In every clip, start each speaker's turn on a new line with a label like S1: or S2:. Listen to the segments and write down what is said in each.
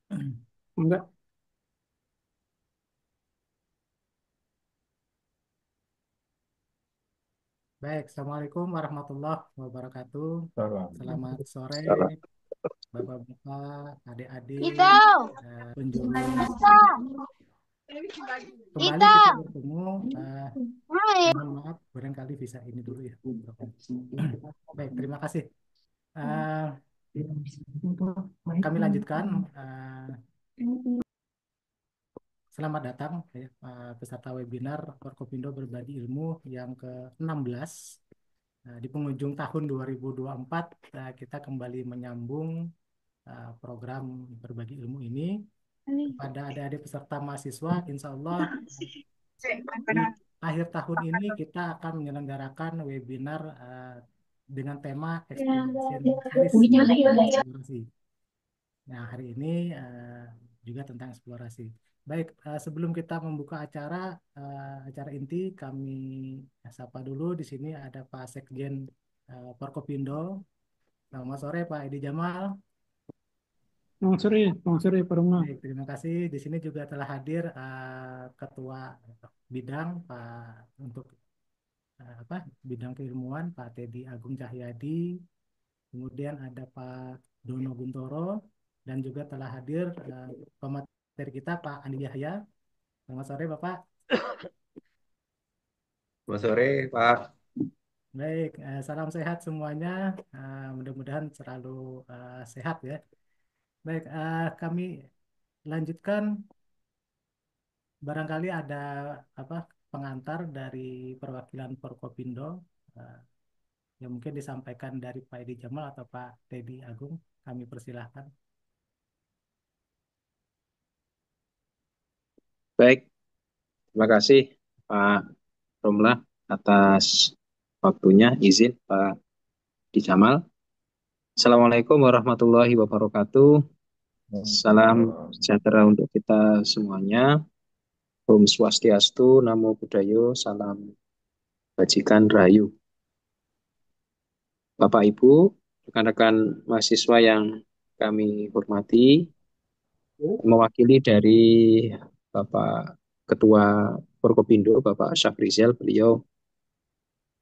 S1: Enggak. Baik, Assalamualaikum warahmatullahi wabarakatuh. Selamat sore,
S2: Salah.
S1: Bapak-bapak,
S3: Itu,
S1: adik-adik, penjuru. Kembali
S3: itu.
S1: kita bertemu. eh,
S3: Hai.
S1: Mohon maaf, barangkali bisa ini dulu ya. Baik, terima kasih. Eh, Kami lanjutkan. Selamat datang ya, peserta webinar Forkopindo Berbagi Ilmu yang ke-16. Di penghujung tahun 2024, kita kembali menyambung program berbagi ilmu ini kepada adik-adik peserta mahasiswa. Insya Allah di akhir tahun ini kita akan menyelenggarakan webinar dengan tema Exploration Series, eksplorasi. Nah, hari ini juga tentang eksplorasi. Baik, sebelum kita membuka acara inti, kami sapa dulu. Di sini ada Pak Sekjen Forkopindo. Selamat sore Pak Edi Jamal.
S2: Selamat sore, Pak Roma.
S1: Baik, terima kasih. Di sini juga telah hadir Ketua Bidang untuk bidang keilmuan Pak Teddy Agung Cahyadi. Kemudian ada Pak Dono Guntoro dan juga telah hadir pemateri kita Pak Andi Yahya. Selamat sore Bapak.
S2: Selamat sore, Pak.
S1: Baik, salam sehat semuanya. Mudah-mudahan selalu sehat ya. Baik, kami lanjutkan. Barangkali ada apa pengantar dari perwakilan Forkopindo eh, yang mungkin disampaikan dari Pak Edi Jamal atau Pak Teddy Agung. Kami persilahkan.
S2: Baik, terima kasih Pak Romlah atas waktunya. Izin Pak Dijamal. Assalamualaikum warahmatullahi wabarakatuh. Salam sejahtera untuk kita semuanya. Om Swastiastu, Namo Buddhayo, Salam Bajikan Rahayu. Bapak Ibu, rekan-rekan mahasiswa yang kami hormati, mewakili dari Bapak Ketua Forkopindo, Bapak Syafrizal, beliau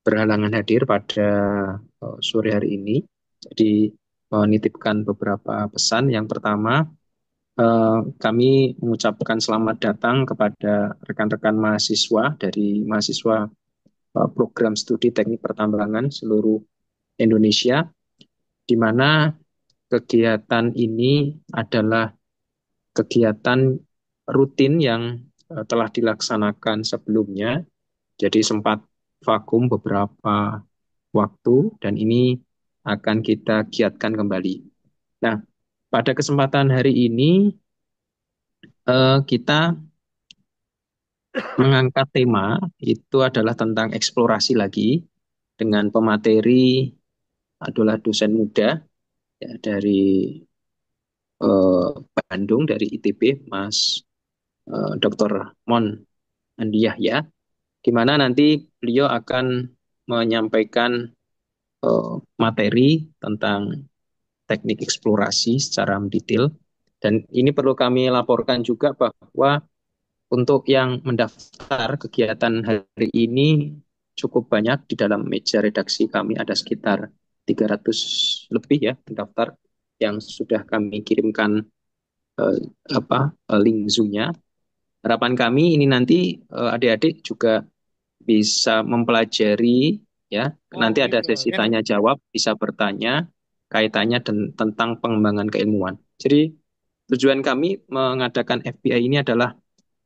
S2: berhalangan hadir pada sore hari ini. Jadi menitipkan beberapa pesan. Yang pertama, kami mengucapkan selamat datang kepada rekan-rekan mahasiswa dari mahasiswa program studi teknik pertambangan seluruh Indonesia, di mana kegiatan ini adalah kegiatan rutin yang telah dilaksanakan sebelumnya, jadi sempat vakum beberapa waktu dan ini akan kita giatkan kembali. Nah, pada kesempatan hari ini kita mengangkat tema itu adalah tentang eksplorasi lagi dengan pemateri adalah dosen muda ya, dari Bandung dari ITB, Mas Dr. Mon Andi Yahya, di mana nanti beliau akan menyampaikan materi tentang teknik eksplorasi secara mendetail. Dan ini perlu kami laporkan juga bahwa untuk yang mendaftar kegiatan hari ini cukup banyak. Di dalam meja redaksi kami ada sekitar 300 lebih ya pendaftar yang sudah kami kirimkan eh, link Zoom-nya. Harapan kami ini nanti adik-adik juga bisa mempelajari ya. Nanti ada sesi tanya jawab, bisa bertanya kaitannya tentang pengembangan keilmuan. Jadi tujuan kami mengadakan FPI ini adalah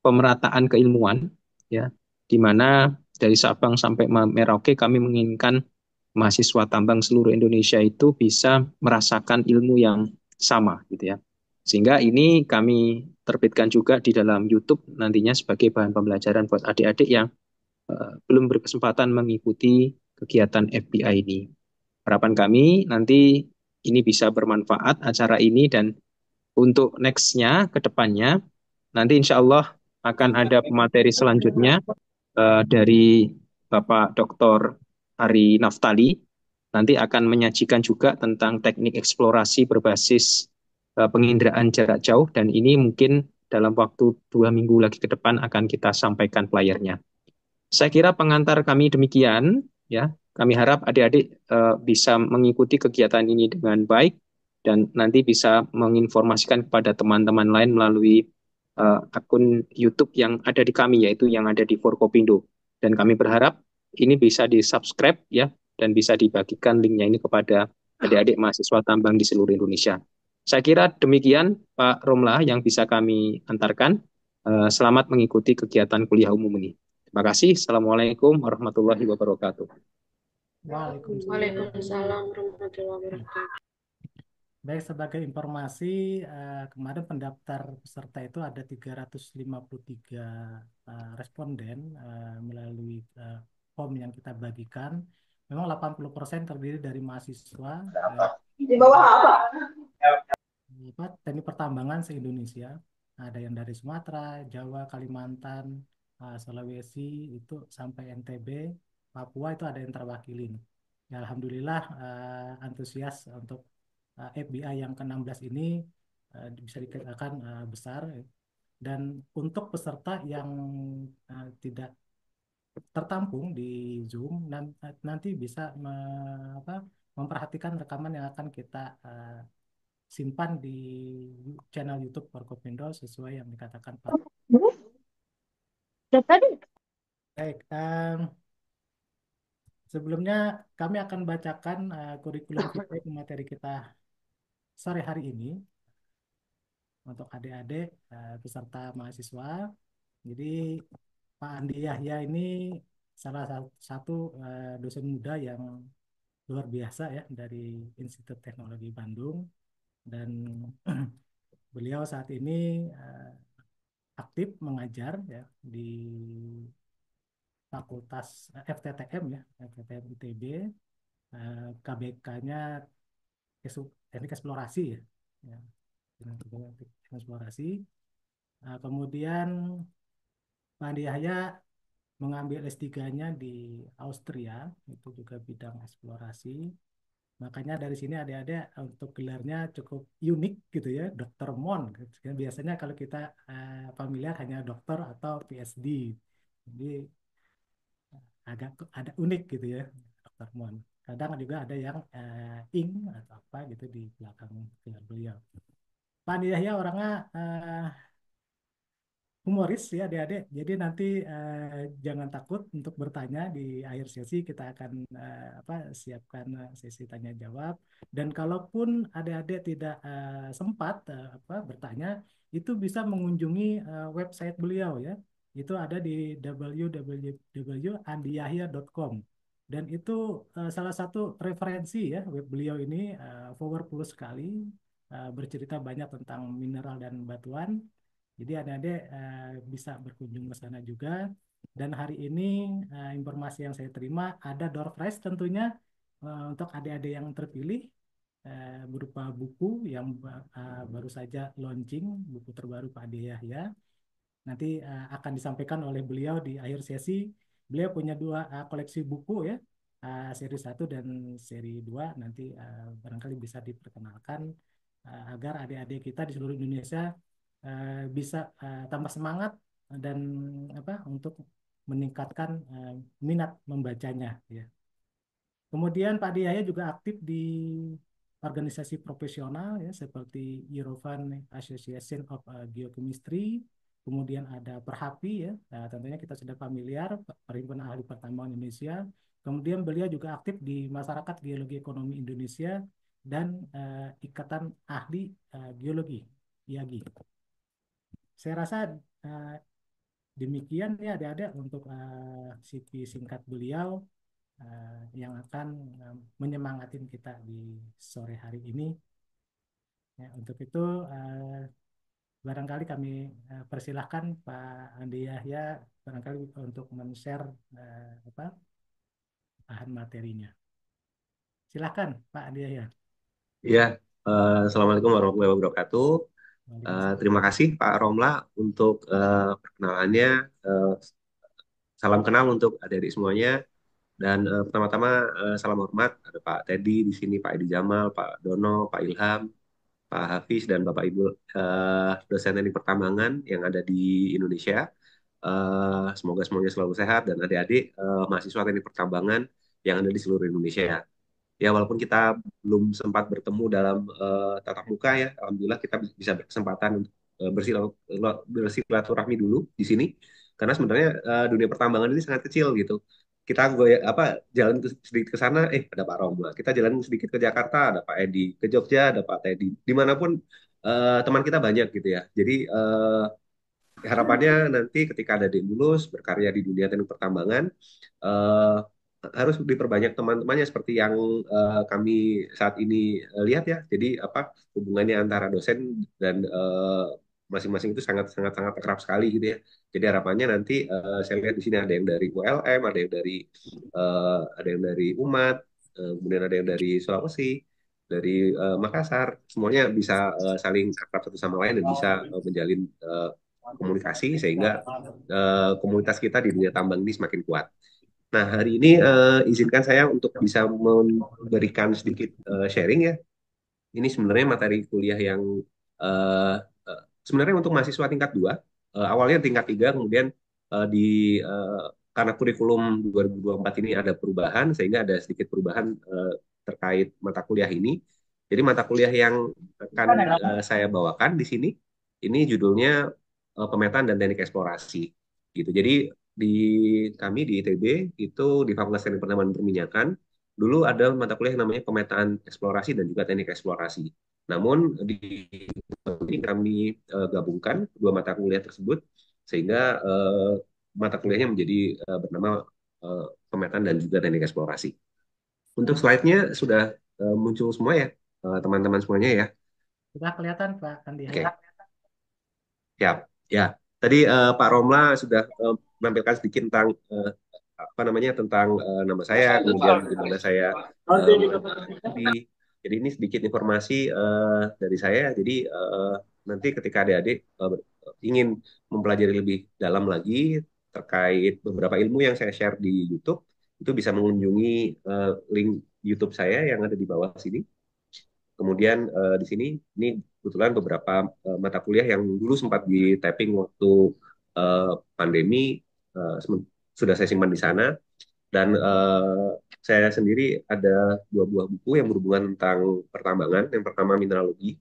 S2: pemerataan keilmuan ya, di mana dari Sabang sampai Merauke kami menginginkan mahasiswa tambang seluruh Indonesia itu bisa merasakan ilmu yang sama gitu ya. Sehingga ini kami terbitkan juga di dalam YouTube nantinya sebagai bahan pembelajaran buat adik-adik yang belum berkesempatan mengikuti kegiatan FBI ini. Harapan kami nanti ini bisa bermanfaat acara ini dan untuk next-nya, ke depannya, nanti insya Allah akan ada pemateri selanjutnya dari Bapak Dr. Ari Naftali. Nanti akan menyajikan juga tentang teknik eksplorasi berbasis penginderaan jarak jauh dan ini mungkin dalam waktu 2 minggu lagi ke depan akan kita sampaikan flyernya. Saya kira pengantar kami demikian, ya. Kami harap adik-adik bisa mengikuti kegiatan ini dengan baik dan nanti bisa menginformasikan kepada teman-teman lain melalui akun YouTube yang ada di kami, yaitu yang ada di Forkopindo. Dan kami berharap ini bisa di-subscribe, ya, dan bisa dibagikan linknya ini kepada adik-adik mahasiswa tambang di seluruh Indonesia. Saya kira demikian, Pak Romlah, yang bisa kami antarkan. Selamat mengikuti kegiatan kuliah umum ini. Terima kasih. Assalamualaikum warahmatullahi wabarakatuh.
S1: Waalaikumsalam.
S3: Waalaikumsalam warahmatullahi
S1: Ya.
S3: wabarakatuh.
S1: Baik, sebagai informasi, kemarin pendaftar peserta itu ada 353 responden melalui form yang kita bagikan. Memang 80% terdiri dari mahasiswa
S3: Di bawah apa?
S1: teknik pertambangan se-Indonesia. Ada yang dari Sumatera, Jawa, Kalimantan, Sulawesi, itu sampai NTB, Papua itu ada yang terwakilin. Ya, Alhamdulillah antusias untuk FBI yang ke-16 ini bisa dikatakan besar. Dan untuk peserta yang tidak tertampung di Zoom, nanti bisa memperhatikan rekaman yang akan kita simpan di channel YouTube Forkopindo sesuai yang dikatakan Pak.
S3: Udah tadi.
S1: Baik, sebelumnya kami akan bacakan kurikulum kita, materi kita sore hari ini untuk adik-adik peserta mahasiswa. Jadi Pak Andi Yahya ini salah satu dosen muda yang luar biasa ya dari Institut Teknologi Bandung, dan beliau saat ini aktif mengajar ya di Fakultas FTTM ya, FTTM ITB, KBK-nya Teknik Eksplorasi ya, ya Teknik Eksplorasi. Kemudian Pak Andi Yahya mengambil S3-nya di Austria, itu juga bidang eksplorasi. Makanya dari sini adik-adik untuk gelarnya cukup unik gitu ya, Dokter Mon. Biasanya kalau kita familiar hanya dokter atau PhD. Jadi agak ada unik gitu ya, Dokter Mon. Kadang juga ada yang ing atau apa gitu di belakang gelar beliau. Pak Andi Yahya orangnya humoris ya adik-adik. Jadi nanti jangan takut untuk bertanya di akhir sesi, kita akan siapkan sesi tanya jawab. Dan kalaupun adik-adik tidak sempat bertanya, itu bisa mengunjungi website beliau ya. Itu ada di www.andiyahya.com. Dan itu salah satu referensi ya, web beliau ini powerful sekali, bercerita banyak tentang mineral dan batuan. Jadi adik-adik bisa berkunjung ke sana juga. Dan hari ini informasi yang saya terima ada door prize tentunya untuk adik-adik yang terpilih berupa buku yang baru saja launching, buku terbaru Pak Ade Yahya. Nanti akan disampaikan oleh beliau di akhir sesi. Beliau punya dua koleksi buku ya, seri 1 dan seri 2. Nanti barangkali bisa diperkenalkan agar adik-adik kita di seluruh Indonesia bisa tambah semangat dan untuk meningkatkan minat membacanya ya. Kemudian Pak Diaya juga aktif di organisasi profesional ya seperti European Association of Geochemistry, kemudian ada Perhapi ya, tentunya kita sudah familiar, Perhimpunan Ahli Pertambangan Indonesia. Kemudian beliau juga aktif di Masyarakat Geologi Ekonomi Indonesia dan Ikatan Ahli Geologi IAGI. Saya rasa uh, demikian ya adik-adik untuk CV singkat beliau yang akan menyemangatin kita di sore hari ini. Ya, untuk itu barangkali kami persilahkan Pak Andi Yahya barangkali untuk men-share bahan materinya. Silakan Pak Andi Yahya.
S4: Ya, Assalamualaikum warahmatullahi wabarakatuh.
S1: Waalaikumsalam.
S4: Terima kasih Pak Romla untuk perkenalannya. Eh, Salam kenal untuk adik-adik semuanya. Dan pertama-tama salam hormat ada Pak Teddy di sini, Pak Edi Jamal, Pak Dono, Pak Ilham, Pak Hafiz dan Bapak Ibu dosen teknik pertambangan yang ada di Indonesia. Semoga semuanya selalu sehat dan adik-adik mahasiswa teknik pertambangan yang ada di seluruh Indonesia. Ya, walaupun kita belum sempat bertemu dalam tatap muka ya, alhamdulillah kita bisa berkesempatan untuk bersilaturahmi dulu di sini, karena sebenarnya dunia pertambangan ini sangat kecil gitu. Kita jalan sedikit ke sana, ada Pak Roma. Kita jalan sedikit ke Jakarta, ada Pak Edi. Ke Jogja ada Pak Teddy. Dimanapun teman kita banyak gitu ya. Jadi harapannya nanti ketika ada Adik lulus berkarya di dunia teknik pertambangan, eh, harus diperbanyak teman-temannya seperti yang kami saat ini lihat ya. Jadi hubungannya antara dosen dan masing-masing itu sangat sangat sangat akrab sekali gitu ya. Jadi harapannya nanti saya lihat di sini ada yang dari ULM, ada yang dari Umat, kemudian ada yang dari Sulawesi, dari Makassar, semuanya bisa saling akrab satu sama lain dan bisa menjalin komunikasi sehingga komunitas kita di dunia tambang ini semakin kuat. Nah, hari ini izinkan saya untuk bisa memberikan sedikit sharing ya. Ini sebenarnya materi kuliah yang eh, sebenarnya untuk mahasiswa tingkat 2, awalnya tingkat 3, kemudian di karena kurikulum 2024 ini ada perubahan, sehingga ada sedikit perubahan terkait mata kuliah ini. Jadi mata kuliah yang akan saya bawakan di sini, ini judulnya pemetaan dan teknik eksplorasi. Gitu. Jadi di kami di ITB itu di Fakultas Teknik Pertambangan dan Perminyakan dulu ada mata kuliah yang namanya pemetaan eksplorasi dan juga teknik eksplorasi. Namun di ini kami gabungkan dua mata kuliah tersebut sehingga mata kuliahnya menjadi bernama pemetaan dan juga teknik eksplorasi. Untuk slide-nya sudah muncul semua ya, teman-teman semuanya ya.
S1: Sudah kelihatan Pak Andi
S4: Oke,
S1: Hayat.
S4: siap. Ya, tadi Pak Romla sudah menampilkan sedikit tentang tentang nama saya, kemudian di mana saya studi. Jadi ini sedikit informasi dari saya. Jadi nanti ketika adik-adik ingin mempelajari lebih dalam lagi terkait beberapa ilmu yang saya share di YouTube, itu bisa mengunjungi link YouTube saya yang ada di bawah sini. Kemudian di sini ini kebetulan beberapa mata kuliah yang dulu sempat di tapping waktu pandemi sudah saya simpan di sana. Dan saya sendiri ada dua buah buku yang berhubungan tentang pertambangan. Yang pertama mineralogi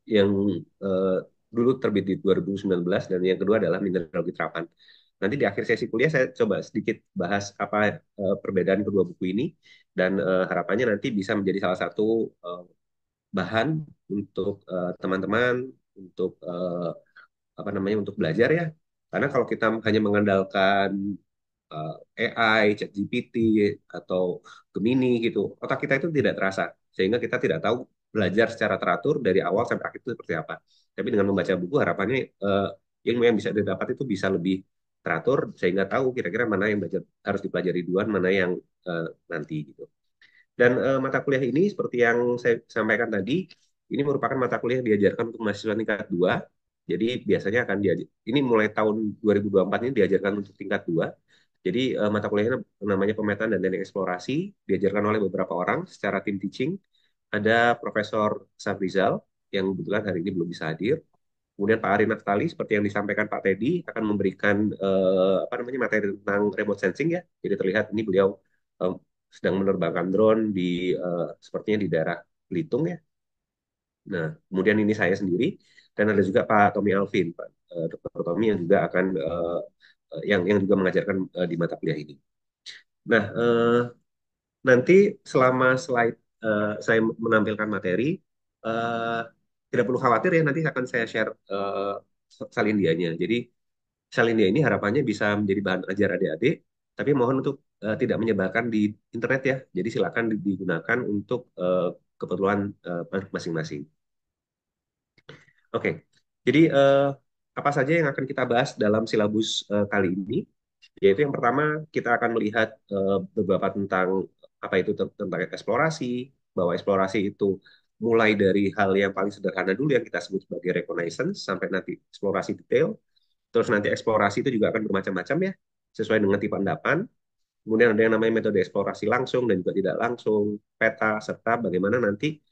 S4: yang eh, dulu terbit di 2019 dan yang kedua adalah mineralogi terapan. Nanti di akhir sesi kuliah saya coba sedikit bahas apa perbedaan kedua buku ini dan harapannya nanti bisa menjadi salah satu bahan untuk teman-teman untuk untuk belajar ya. Karena kalau kita hanya mengandalkan AI, ChatGPT atau Gemini gitu, otak kita itu tidak terasa sehingga kita tidak tahu belajar secara teratur dari awal sampai akhir itu seperti apa. Tapi dengan membaca buku harapannya ilmu yang bisa didapat itu bisa lebih teratur sehingga tahu kira-kira mana yang harus dipelajari duluan, mana yang nanti gitu. Dan mata kuliah ini seperti yang saya sampaikan tadi, ini merupakan mata kuliah yang diajarkan untuk mahasiswa tingkat 2. Jadi biasanya akan diajar, ini mulai tahun 2024 ini diajarkan untuk tingkat 2. Jadi mata kuliahnya namanya pemetaan dan teknik eksplorasi, diajarkan oleh beberapa orang secara tim teaching. Ada Profesor Sabrizal yang kebetulan hari ini belum bisa hadir. Kemudian Pak Ari Naftali, seperti yang disampaikan Pak Teddy, akan memberikan materi tentang remote sensing ya. Jadi terlihat ini beliau eh, sedang menerbangkan drone sepertinya di daerah Belitung ya. Nah, kemudian ini saya sendiri dan ada juga Pak Tommy Alvin, Pak Dr. Tommy yang juga akan yang juga mengajarkan di mata kuliah ini. Nah, nanti selama slide saya menampilkan materi, eh, tidak perlu khawatir ya, nanti akan saya share salindianya. Jadi salindia ini harapannya bisa menjadi bahan ajar adik-adik, tapi mohon untuk tidak menyebarkan di internet ya. Jadi silakan digunakan untuk keperluan masing-masing. Oke, jadi apa saja yang akan kita bahas dalam silabus kali ini? Yaitu yang pertama kita akan melihat beberapa tentang apa itu tentang eksplorasi, bahwa eksplorasi itu mulai dari hal yang paling sederhana dulu yang kita sebut sebagai reconnaissance sampai nanti eksplorasi detail. Terus nanti eksplorasi itu juga akan bermacam-macam ya, sesuai dengan tipe endapan. Kemudian ada yang namanya metode eksplorasi langsung dan juga tidak langsung, peta, serta bagaimana nanti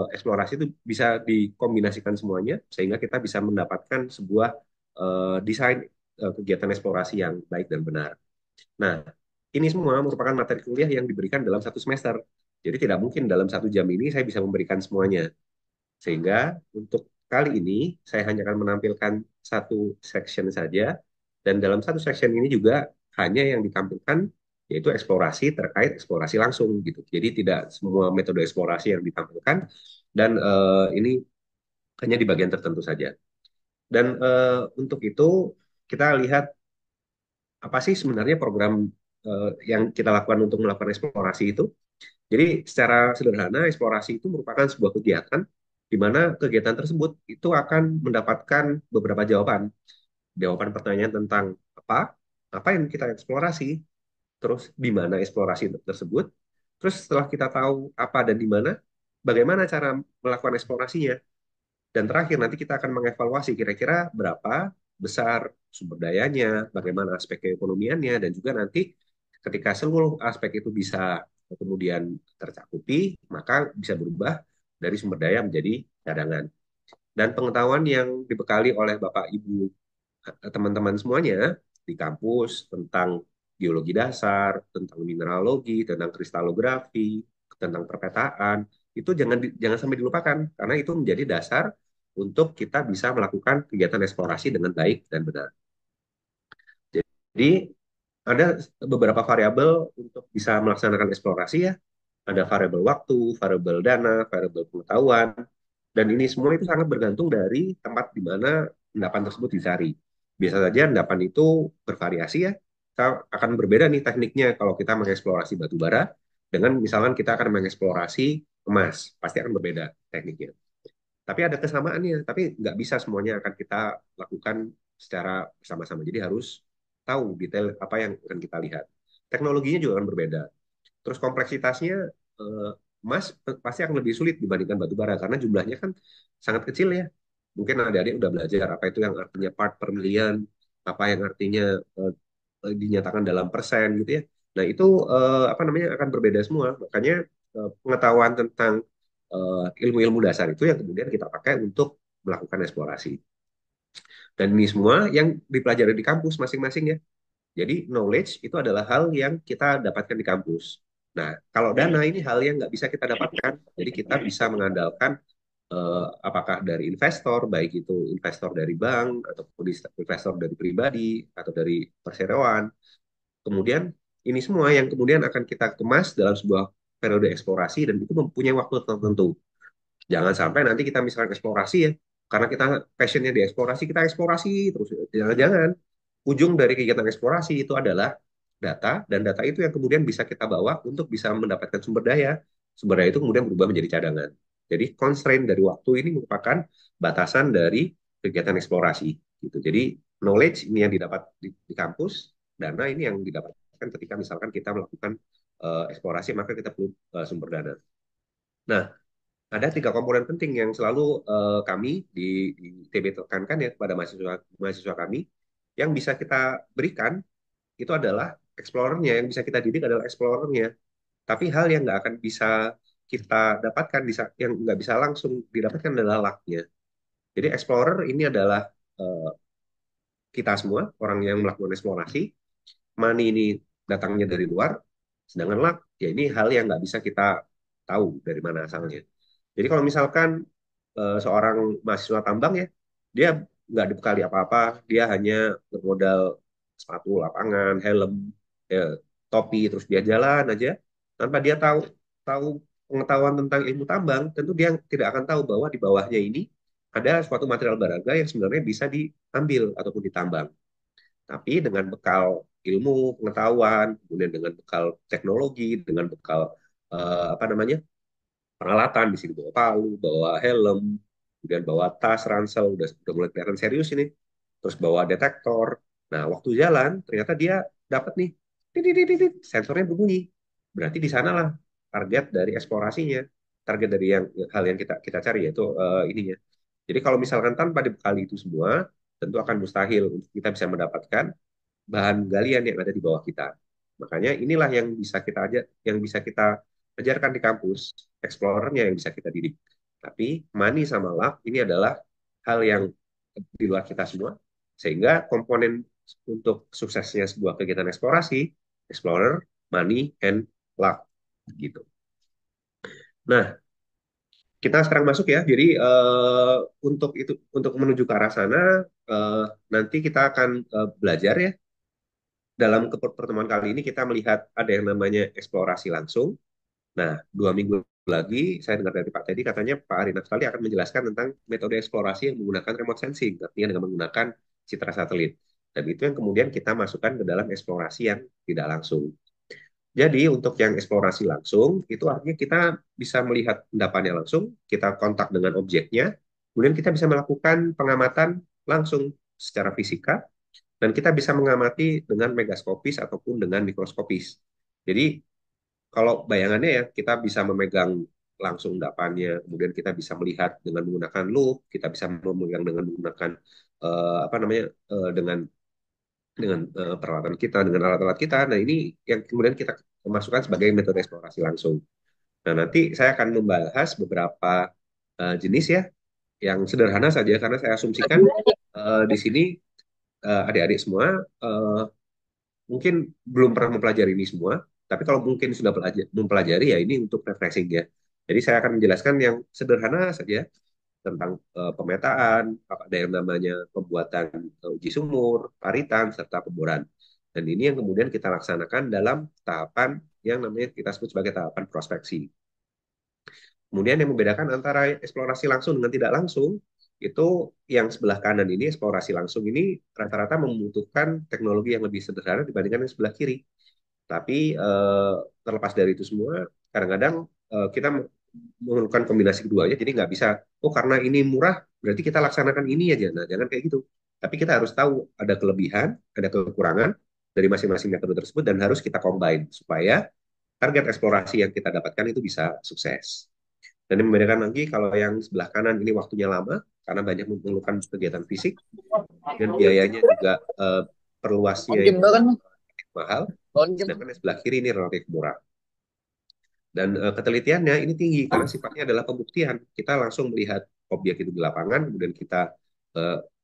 S4: eksplorasi itu bisa dikombinasikan semuanya sehingga kita bisa mendapatkan sebuah desain kegiatan eksplorasi yang baik dan benar. Nah, ini semua merupakan materi kuliah yang diberikan dalam satu semester. Jadi tidak mungkin dalam 1 jam ini saya bisa memberikan semuanya. Sehingga untuk kali ini saya hanya akan menampilkan satu section saja. Dan dalam satu section ini juga hanya yang ditampilkan yaitu eksplorasi terkait eksplorasi langsung gitu. Jadi tidak semua metode eksplorasi yang ditampilkan dan ini hanya di bagian tertentu saja. Dan untuk itu kita lihat apa sih sebenarnya program yang kita lakukan untuk melakukan eksplorasi itu. Jadi secara sederhana eksplorasi itu merupakan sebuah kegiatan di mana kegiatan tersebut itu akan mendapatkan beberapa jawaban. Jawaban pertanyaan tentang apa yang kita eksplorasi, terus di mana eksplorasi tersebut, terus setelah kita tahu apa dan di mana, bagaimana cara melakukan eksplorasinya, dan terakhir nanti kita akan mengevaluasi kira-kira berapa besar sumber dayanya, bagaimana aspek keekonomiannya, dan juga nanti ketika seluruh aspek itu bisa kemudian tercakupi, maka bisa berubah dari sumber daya menjadi cadangan. Dan pengetahuan yang dibekali oleh Bapak Ibu teman-teman semuanya di kampus tentang geologi dasar, tentang mineralogi, tentang kristalografi, tentang perpetaan, itu jangan sampai dilupakan karena itu menjadi dasar untuk kita bisa melakukan kegiatan eksplorasi dengan baik dan benar. Jadi ada beberapa variabel untuk bisa melaksanakan eksplorasi ya. Ada variabel waktu, variabel dana, variabel pengetahuan, dan ini semua itu sangat bergantung dari tempat di mana endapan tersebut dicari. Biasa saja endapan itu bervariasi ya. Kita akan berbeda nih tekniknya kalau kita mengeksplorasi batu bara dengan misalkan kita akan mengeksplorasi emas, pasti akan berbeda tekniknya. Tapi ada kesamaannya, tapi nggak bisa semuanya akan kita lakukan secara bersama-sama. Jadi harus tahu detail apa yang akan kita lihat. Teknologinya juga akan berbeda. Terus kompleksitasnya emas pasti akan lebih sulit dibandingkan batu bara karena jumlahnya kan sangat kecil ya. Mungkin adik-adik udah belajar apa itu yang artinya part per million, apa yang artinya dinyatakan dalam persen gitu ya. Nah itu apa namanya akan berbeda semua. Makanya pengetahuan tentang ilmu-ilmu dasar itu yang kemudian kita pakai untuk melakukan eksplorasi. Dan ini semua yang dipelajari di kampus masing-masing ya. Jadi knowledge itu adalah hal yang kita dapatkan di kampus. Nah, kalau dana ini hal yang nggak bisa kita dapatkan. Jadi kita bisa mengandalkan apakah dari investor, baik itu investor dari bank, ataupun investor dari pribadi, atau dari perseroan. Kemudian ini semua yang kemudian akan kita kemas dalam sebuah periode eksplorasi dan itu mempunyai waktu tertentu. Jangan sampai nanti kita misalkan eksplorasi ya, karena kita passionnya di eksplorasi, kita eksplorasi terus. Jangan-jangan ujung dari kegiatan eksplorasi itu adalah data, dan data itu yang kemudian bisa kita bawa untuk bisa mendapatkan sumber daya. Sumber daya itu kemudian berubah menjadi cadangan. Jadi constraint dari waktu ini merupakan batasan dari kegiatan eksplorasi. Gitu. Jadi knowledge ini yang didapat di kampus, dana ini yang didapatkan ketika misalkan kita melakukan eksplorasi, maka kita perlu sumber dana. Nah, ada 3 komponen penting yang selalu kami di TB tekankan ya kepada mahasiswa kami yang bisa kita berikan itu adalah explorernya, yang bisa kita didik adalah explorernya. Tapi hal yang nggak akan bisa kita dapatkan, yang nggak bisa langsung didapatkan adalah luck-nya. Jadi explorer ini adalah uh, kita semua, orang yang melakukan eksplorasi. Money ini datangnya dari luar, sedangkan luck, ya ini hal yang nggak bisa kita tahu dari mana asalnya. Jadi kalau misalkan seorang mahasiswa tambang ya, dia nggak dibekali apa-apa, dia hanya bermodal sepatu lapangan, helm, ya, topi, terus dia jalan aja, tanpa dia tahu tahu pengetahuan tentang ilmu tambang, tentu dia tidak akan tahu bahwa di bawahnya ini ada suatu material berharga yang sebenarnya bisa diambil ataupun ditambang. Tapi dengan bekal ilmu, pengetahuan, kemudian dengan bekal teknologi, dengan bekal apa namanya peralatan di sini bawa palu, bawa helm, kemudian bawa tas, ransel, udah mulai kelihatan serius ini. Terus bawa detektor. Nah, waktu jalan ternyata dia dapat nih, titit, sensornya berbunyi. Berarti di sanalah target dari eksplorasinya, target dari yang hal yang kita cari yaitu ininya. Jadi kalau misalkan tanpa dibekali itu semua, tentu akan mustahil untuk kita bisa mendapatkan bahan galian yang ada di bawah kita. Makanya inilah yang bisa kita ajarkan di kampus. explorernya yang bisa kita didik. Tapi money sama luck ini adalah hal yang di luar kita semua, sehingga komponen untuk suksesnya sebuah kegiatan eksplorasi, explorer, money, and luck gitu. Nah, kita sekarang masuk ya. Jadi untuk itu, untuk menuju ke arah sana, eh, nanti kita akan belajar ya. Dalam pertemuan kali ini kita melihat ada yang namanya eksplorasi langsung. Nah, 2 minggu lagi saya dengar dari Pak Teddy katanya Pak Ari Naftali akan menjelaskan tentang metode eksplorasi yang menggunakan remote sensing, artinya dengan menggunakan citra satelit. Dan itu yang kemudian kita masukkan ke dalam eksplorasi yang tidak langsung. Jadi untuk yang eksplorasi langsung, itu artinya kita bisa melihat endapannya langsung, kita kontak dengan objeknya, kemudian kita bisa melakukan pengamatan langsung secara fisika, dan kita bisa mengamati dengan megaskopis ataupun dengan mikroskopis. Jadi kalau bayangannya ya, kita bisa memegang langsung endapannya, kemudian kita bisa melihat dengan menggunakan loop, kita bisa memegang dengan menggunakan apa namanya dengan peralatan kita, dengan alat-alat kita. Nah, ini yang kemudian kita masukkan sebagai metode eksplorasi langsung. Nah, nanti saya akan membahas beberapa jenis ya, yang sederhana saja karena saya asumsikan di sini adik-adik semua mungkin belum pernah mempelajari ini semua, tapi kalau mungkin sudah mempelajari ya ini untuk refreshing ya. Jadi saya akan menjelaskan yang sederhana saja tentang pemetaan, ada yang namanya pembuatan uji sumur, paritan, serta pemboran. Dan ini yang kemudian kita laksanakan dalam tahapan yang namanya kita sebut sebagai tahapan prospeksi. Kemudian yang membedakan antara eksplorasi langsung dengan tidak langsung, itu yang sebelah kanan ini, eksplorasi langsung ini rata-rata membutuhkan teknologi yang lebih sederhana dibandingkan yang sebelah kiri. Tapi terlepas dari itu semua, kadang-kadang kita memerlukan kombinasi keduanya, jadi nggak bisa, oh karena ini murah, berarti kita laksanakan ini aja. Nah, jangan kayak gitu. Tapi kita harus tahu ada kelebihan, ada kekurangan dari masing-masing metode tersebut, dan harus kita combine, supaya target eksplorasi yang kita dapatkan itu bisa sukses. Dan yang membedakan lagi, kalau yang sebelah kanan ini waktunya lama, karena banyak memerlukan kegiatan fisik, dan biayanya juga perluasnya itu mahal, sedangkan yang sebelah kiri ini relatif murah. Dan ketelitiannya ini tinggi karena sifatnya adalah pembuktian. Kita langsung melihat objek itu di lapangan, kemudian kita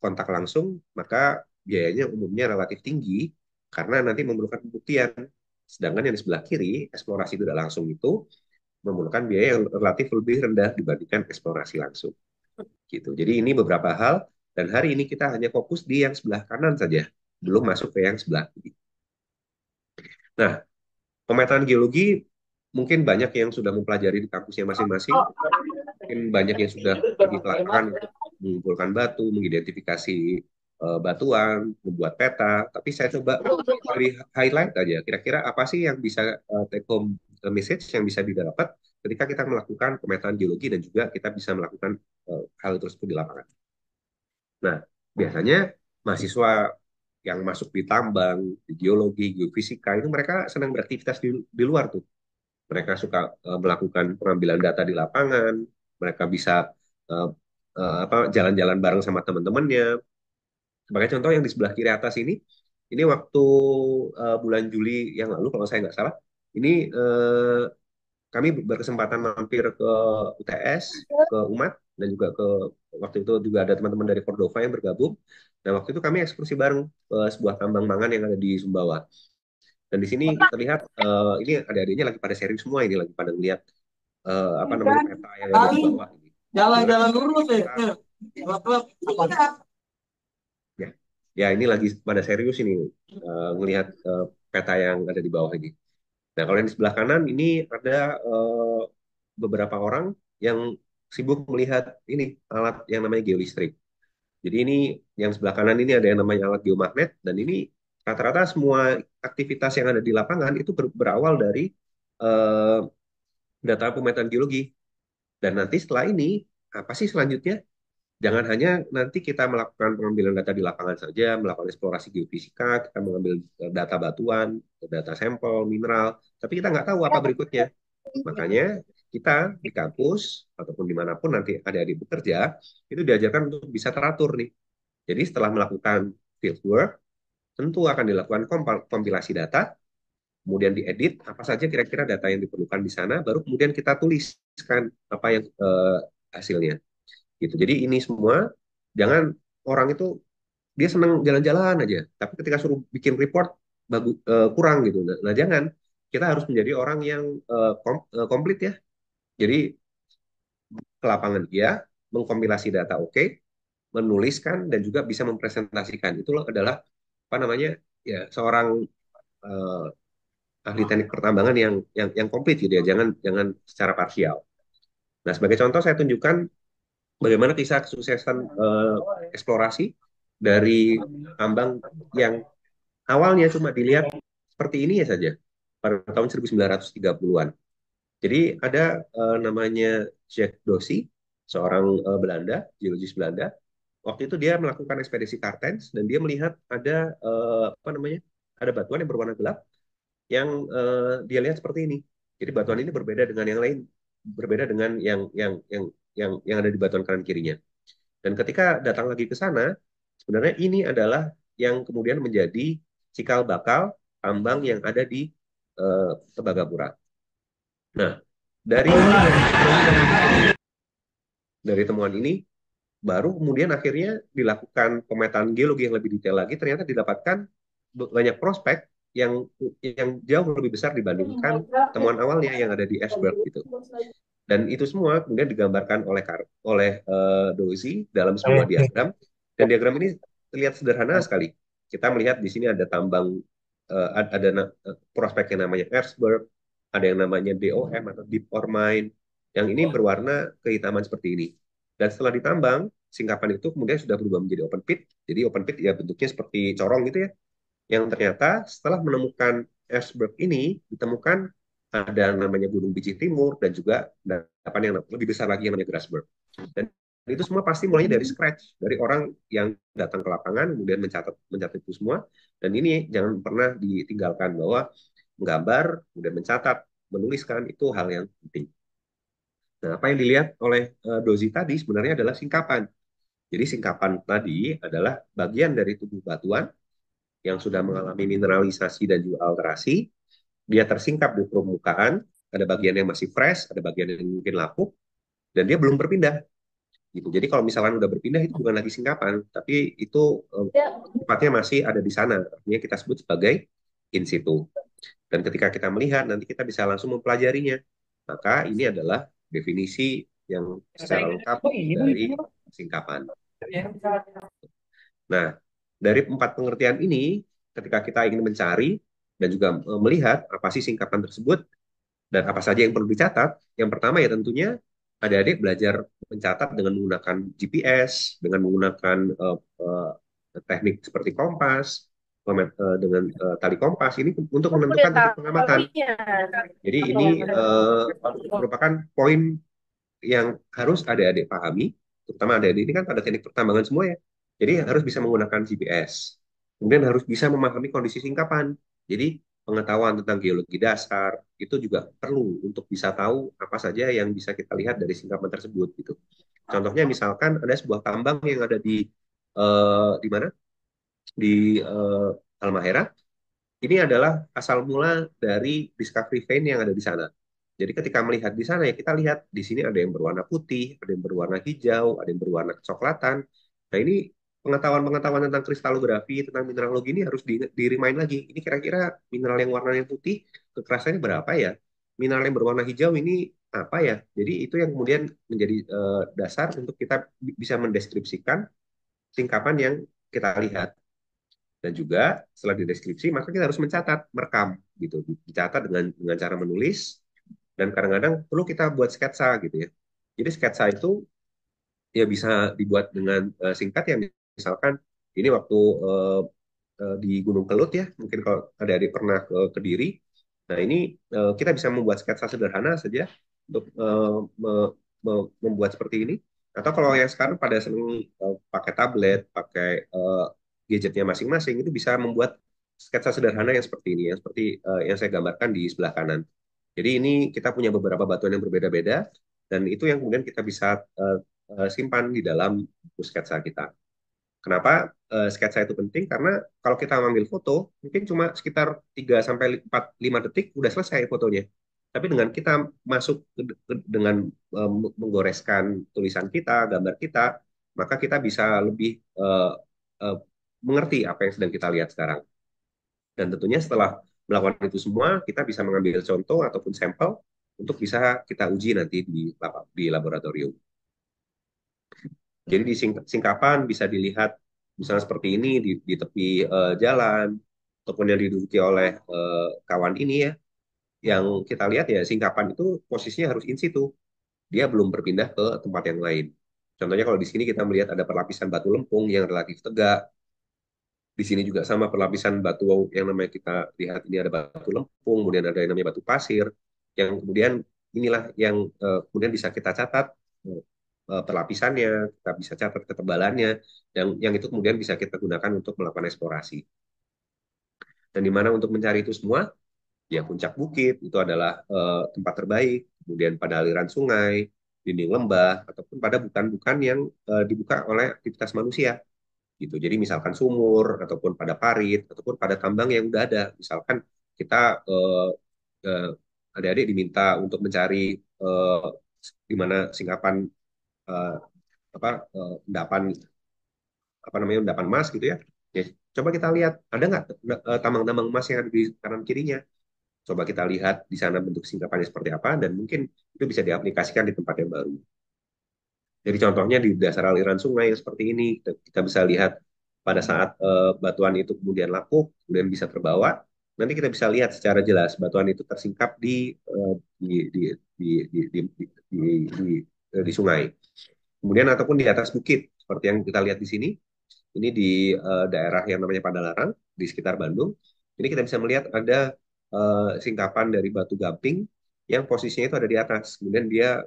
S4: kontak langsung, maka biayanya umumnya relatif tinggi karena nanti memerlukan pembuktian. Sedangkan yang di sebelah kiri, eksplorasi tidak langsung itu memerlukan biaya yang relatif lebih rendah dibandingkan eksplorasi langsung. Gitu. Jadi ini beberapa hal, dan hari ini kita hanya fokus di yang sebelah kanan saja, belum masuk ke yang sebelah kiri. Nah, pemetaan geologi mungkin banyak yang sudah mempelajari di kampusnya masing-masing, mungkin banyak yang sudah pergi ke lapangan untuk mengumpulkan batu, mengidentifikasi batuan, membuat peta, tapi saya coba dari highlight aja, kira-kira apa sih yang bisa take home message yang bisa didapat ketika kita melakukan pemetaan geologi dan juga kita bisa melakukan hal tersebut di lapangan. Nah, biasanya mahasiswa yang masuk di tambang, di geologi, geofisika, itu mereka senang beraktivitas di luar tuh. Mereka suka melakukan pengambilan data di lapangan, mereka bisa uh, jalan-jalan bareng sama teman-temannya. Sebagai contoh yang di sebelah kiri atas ini waktu bulan Juli yang lalu kalau saya nggak salah, ini kami berkesempatan mampir ke UTS, ke UMAT, dan juga waktu itu juga ada teman-teman dari Cordova yang bergabung. Dan waktu itu kami ekskursi bareng ke sebuah tambang mangan yang ada di Sumbawa. Dan di sini terlihat ini adik-adiknya lagi pada serius semua, ini lagi pada ngeliat apa namanya peta yang ada di bawah ini. Jalan-jalan lurus ya. Ya, ya ini lagi pada serius ini ngelihat peta yang ada di bawah ini. Nah, kalau yang di sebelah kanan ini ada beberapa orang yang sibuk melihat ini alat yang namanya geolistrik. Jadi ini yang sebelah kanan ini ada yang namanya alat geomagnet, dan ini rata-rata semua aktivitas yang ada di lapangan itu berawal dari eh, data pemetaan geologi. Dan nanti setelah ini, apa sih selanjutnya? Jangan hanya nanti kita melakukan pengambilan data di lapangan saja, melakukan eksplorasi geofisika, kita mengambil data batuan, data sampel, mineral, tapi kita nggak tahu apa berikutnya. Makanya kita di kampus, ataupun dimanapun nanti adik-adik bekerja, itu diajarkan untuk bisa teratur nih. Jadi setelah melakukan field work, tentu akan dilakukan kompilasi data, kemudian diedit apa saja kira-kira data yang diperlukan di sana, baru kemudian kita tuliskan apa yang hasilnya gitu. Jadi ini semua jangan orang itu dia senang jalan-jalan aja, tapi ketika suruh bikin report kurang gitu. Nah, jangan, kita harus menjadi orang yang komplit ya. Jadi ke lapangan dia mengkompilasi data oke, menuliskan dan juga bisa mempresentasikan. Itu adalah apa namanya ya seorang eh, ahli teknik pertambangan yang komplit gitu ya. Jangan jangan secara parsial. Nah, sebagai contoh saya tunjukkan bagaimana kisah kesuksesan eksplorasi dari tambang yang awalnya cuma dilihat seperti ini ya saja pada tahun 1930-an. Jadi ada namanya Jack Dorsey, seorang Belanda, geologis Belanda. Waktu itu dia melakukan ekspedisi Kartens dan dia melihat ada apa namanya? Ada batuan yang berwarna gelap yang dia lihat seperti ini. Jadi batuan ini berbeda dengan yang lain, berbeda dengan yang ada di batuan kanan kirinya. Dan ketika datang lagi ke sana, sebenarnya ini adalah yang kemudian menjadi cikal bakal tambang yang ada di Tembagapura. Nah, dari temuan ini baru kemudian akhirnya dilakukan pemetaan geologi yang lebih detail lagi, ternyata didapatkan banyak prospek yang jauh lebih besar dibandingkan temuan awalnya yang ada di Ashburn gitu. Dan itu semua kemudian digambarkan oleh Dozy dalam sebuah diagram. Dan diagram ini terlihat sederhana sekali. Kita melihat di sini ada tambang, ada prospek yang namanya Erzberg, ada yang namanya DOM atau Deep Ore Mine, yang ini berwarna kehitaman seperti ini. Dan setelah ditambang, singkapan itu kemudian sudah berubah menjadi open pit. Jadi open pit ya bentuknya seperti corong gitu ya. Yang ternyata setelah menemukan Erzberg ini, ditemukan ada namanya Gunung Biji Timur dan juga endapan yang lebih besar lagi yang namanya Grasberg. Dan itu semua pasti mulainya dari scratch, dari orang yang datang ke lapangan kemudian mencatat itu semua. Dan ini jangan pernah ditinggalkan bahwa menggambar, kemudian mencatat, menuliskan itu hal yang penting. Nah, apa yang dilihat oleh Dozy tadi sebenarnya adalah singkapan. Jadi singkapan tadi adalah bagian dari tubuh batuan yang sudah mengalami mineralisasi dan juga alterasi. Dia tersingkap di permukaan, ada bagian yang masih fresh, ada bagian yang mungkin lapuk, dan dia belum berpindah. Gitu. Jadi kalau misalkan udah berpindah itu bukan lagi singkapan, tapi itu tempatnya masih ada di sana. Artinya kita sebut sebagai in situ. Dan ketika kita melihat, nanti kita bisa langsung mempelajarinya. Maka ini adalah definisi yang secara lengkap dari singkapan. Nah, dari 4 pengertian ini, ketika kita ingin mencari dan juga melihat apa sih singkapan tersebut dan apa saja yang perlu dicatat, yang pertama ya tentunya adik-adik belajar mencatat dengan menggunakan GPS, dengan menggunakan teknik seperti kompas, dengan tali kompas ini untuk menentukan titik pengamatan. Jadi ini merupakan poin yang harus adik-adik pahami, terutama adik-adik ini kan pada teknik pertambangan semua ya. Jadi harus bisa menggunakan GPS. Kemudian harus bisa memahami kondisi singkapan. Jadi pengetahuan tentang geologi dasar itu juga perlu untuk bisa tahu apa saja yang bisa kita lihat dari singkapan tersebut gitu. Contohnya misalkan ada sebuah tambang yang ada di mana? Di Halmahera. Ini adalah asal mula dari discovery vein yang ada di sana. Jadi ketika melihat di sana ya kita lihat di sini ada yang berwarna putih, ada yang berwarna hijau, ada yang berwarna kecoklatan. Nah ini pengetahuan-pengetahuan tentang kristalografi, tentang mineralogi ini harus di-remind lagi. Ini kira-kira mineral yang warnanya putih kekerasannya berapa ya? Mineral yang berwarna hijau ini apa ya? Jadi itu yang kemudian menjadi dasar untuk kita bisa mendeskripsikan singkapan yang kita lihat. Dan juga setelah dideskripsi maka kita harus mencatat, merekam gitu, dicatat dengan cara menulis dan kadang-kadang perlu kita buat sketsa gitu ya. Jadi sketsa itu ya bisa dibuat dengan singkat ya, misalkan ini waktu di Gunung Kelut ya, mungkin kalau ada adik pernah ke Kediri. Nah ini kita bisa membuat sketsa sederhana saja untuk membuat seperti ini. Atau kalau yang sekarang pada senang pakai tablet, pakai gadgetnya masing-masing, itu bisa membuat sketsa sederhana yang seperti ini, yang seperti yang saya gambarkan di sebelah kanan. Jadi ini kita punya beberapa batuan yang berbeda-beda, dan itu yang kemudian kita bisa simpan di dalam buku sketsa kita. Kenapa sketsa itu penting? Karena kalau kita mengambil foto, mungkin cuma sekitar 3 sampai 4 5 detik udah selesai fotonya. Tapi dengan kita masuk dengan menggoreskan tulisan kita, gambar kita, maka kita bisa lebih eh, mengerti apa yang sedang kita lihat sekarang. Dan tentunya setelah melakukan itu semua, kita bisa mengambil contoh ataupun sampel untuk bisa kita uji nanti di laboratorium. Jadi di singkapan bisa dilihat misalnya seperti ini di tepi jalan ataupun yang diduduki oleh kawan ini ya. Yang kita lihat ya singkapan itu posisinya harus in situ. Dia belum berpindah ke tempat yang lain. Contohnya kalau di sini kita melihat ada perlapisan batu lempung yang relatif tegak. Di sini juga sama perlapisan batu yang namanya kita lihat ini ada batu lempung, kemudian ada yang namanya batu pasir, yang kemudian inilah yang kemudian bisa kita catat perlapisannya, kita bisa catat ketebalannya, yang itu kemudian bisa kita gunakan untuk melakukan eksplorasi. Dan di mana untuk mencari itu semua, ya puncak bukit itu adalah tempat terbaik, kemudian pada aliran sungai, dinding lembah, ataupun pada bukan-bukan yang dibuka oleh aktivitas manusia gitu. Jadi misalkan sumur ataupun pada parit ataupun pada tambang yang udah ada. Misalkan kita eh, adik-adik diminta untuk mencari di mana singkapan eh, endapan apa namanya endapan emas gitu ya. Ya, coba kita lihat ada nggak tambang-tambang emas yang ada di kanan kirinya. Coba kita lihat di sana bentuk singkapannya seperti apa dan mungkin itu bisa diaplikasikan di tempat yang baru. Jadi contohnya di dasar aliran sungai yang seperti ini, kita bisa lihat pada saat batuan itu kemudian lapuk, kemudian bisa terbawa, nanti kita bisa lihat secara jelas batuan itu tersingkap di sungai. Kemudian ataupun di atas bukit, seperti yang kita lihat di sini, ini di daerah yang namanya Padalarang, di sekitar Bandung. Ini kita bisa melihat ada singkapan dari batu gamping yang posisinya itu ada di atas. Kemudian dia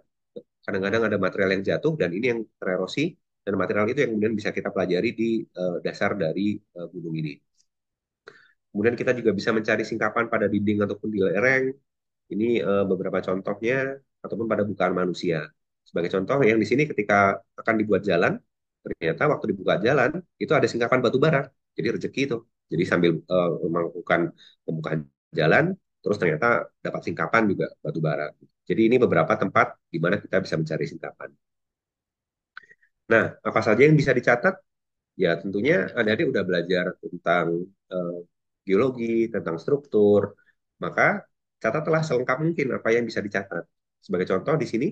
S4: kadang-kadang ada material yang jatuh dan ini yang tererosi dan material itu yang kemudian bisa kita pelajari di dasar dari gunung ini. Kemudian kita juga bisa mencari singkapan pada dinding ataupun di lereng. Ini beberapa contohnya ataupun pada bukaan manusia. Sebagai contoh yang di sini ketika akan dibuat jalan, ternyata waktu dibuka jalan itu ada singkapan batu bara. Jadi rezeki itu. Jadi sambil melakukan pembukaan jalan, terus ternyata dapat singkapan juga batu bara. Jadi ini beberapa tempat di mana kita bisa mencari singkapan. Nah, apa saja yang bisa dicatat? Ya, tentunya adik-adik udah belajar tentang eh, geologi, tentang struktur. Maka catatlah selengkap mungkin apa yang bisa dicatat. Sebagai contoh di sini,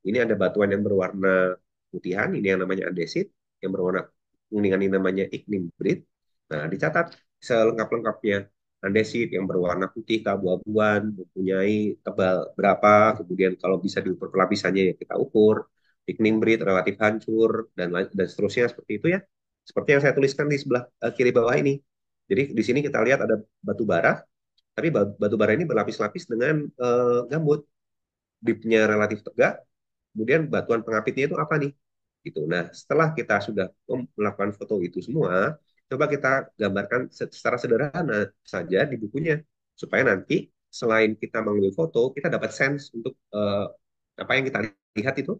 S4: ini ada batuan yang berwarna putihan, ini yang namanya andesit, yang berwarna kuning ini namanya ignimbrite. Nah, dicatat selengkap-lengkapnya. Andesit yang berwarna putih keabu-abuan, mempunyai tebal berapa, kemudian kalau bisa diukur pelapisannya ya kita ukur. Ignimbrite relatif hancur, dan seterusnya seperti itu ya. Seperti yang saya tuliskan di sebelah kiri bawah ini. Jadi di sini kita lihat ada batu bara, tapi batu bara ini berlapis-lapis dengan gambut. Dipnya relatif tegak, kemudian batuan pengapitnya itu apa nih? Gitu. Nah, setelah kita sudah melakukan foto itu semua, coba kita gambarkan secara sederhana saja di bukunya, supaya nanti selain kita mengambil foto, kita dapat sense untuk apa yang kita lihat itu.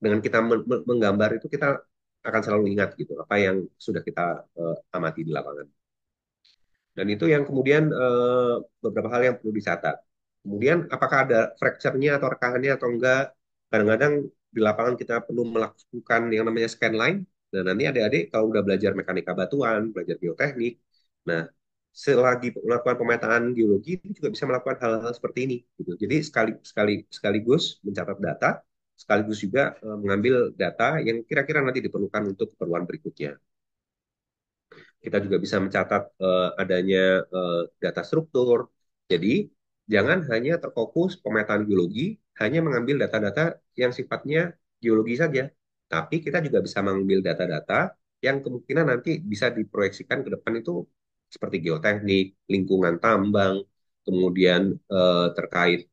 S4: Dengan kita menggambar itu, kita akan selalu ingat gitu apa yang sudah kita amati di lapangan. Dan itu yang kemudian beberapa hal yang perlu dicatat. Kemudian apakah ada fracture-nya atau rekahannya atau enggak? Kadang-kadang di lapangan kita perlu melakukan yang namanya scan line. Dan nanti adik-adik kalau udah belajar mekanika batuan, belajar geoteknik, nah selagi melakukan pemetaan geologi itu juga bisa melakukan hal-hal seperti ini. Gitu. Jadi sekaligus mencatat data, sekaligus juga mengambil data yang kira-kira nanti diperlukan untuk keperluan berikutnya. Kita juga bisa mencatat adanya data struktur. Jadi, jangan hanya terfokus pemetaan geologi, hanya mengambil data-data yang sifatnya geologi saja. Tapi kita juga bisa mengambil data-data yang kemungkinan nanti bisa diproyeksikan ke depan itu seperti geoteknik, lingkungan tambang, kemudian terkait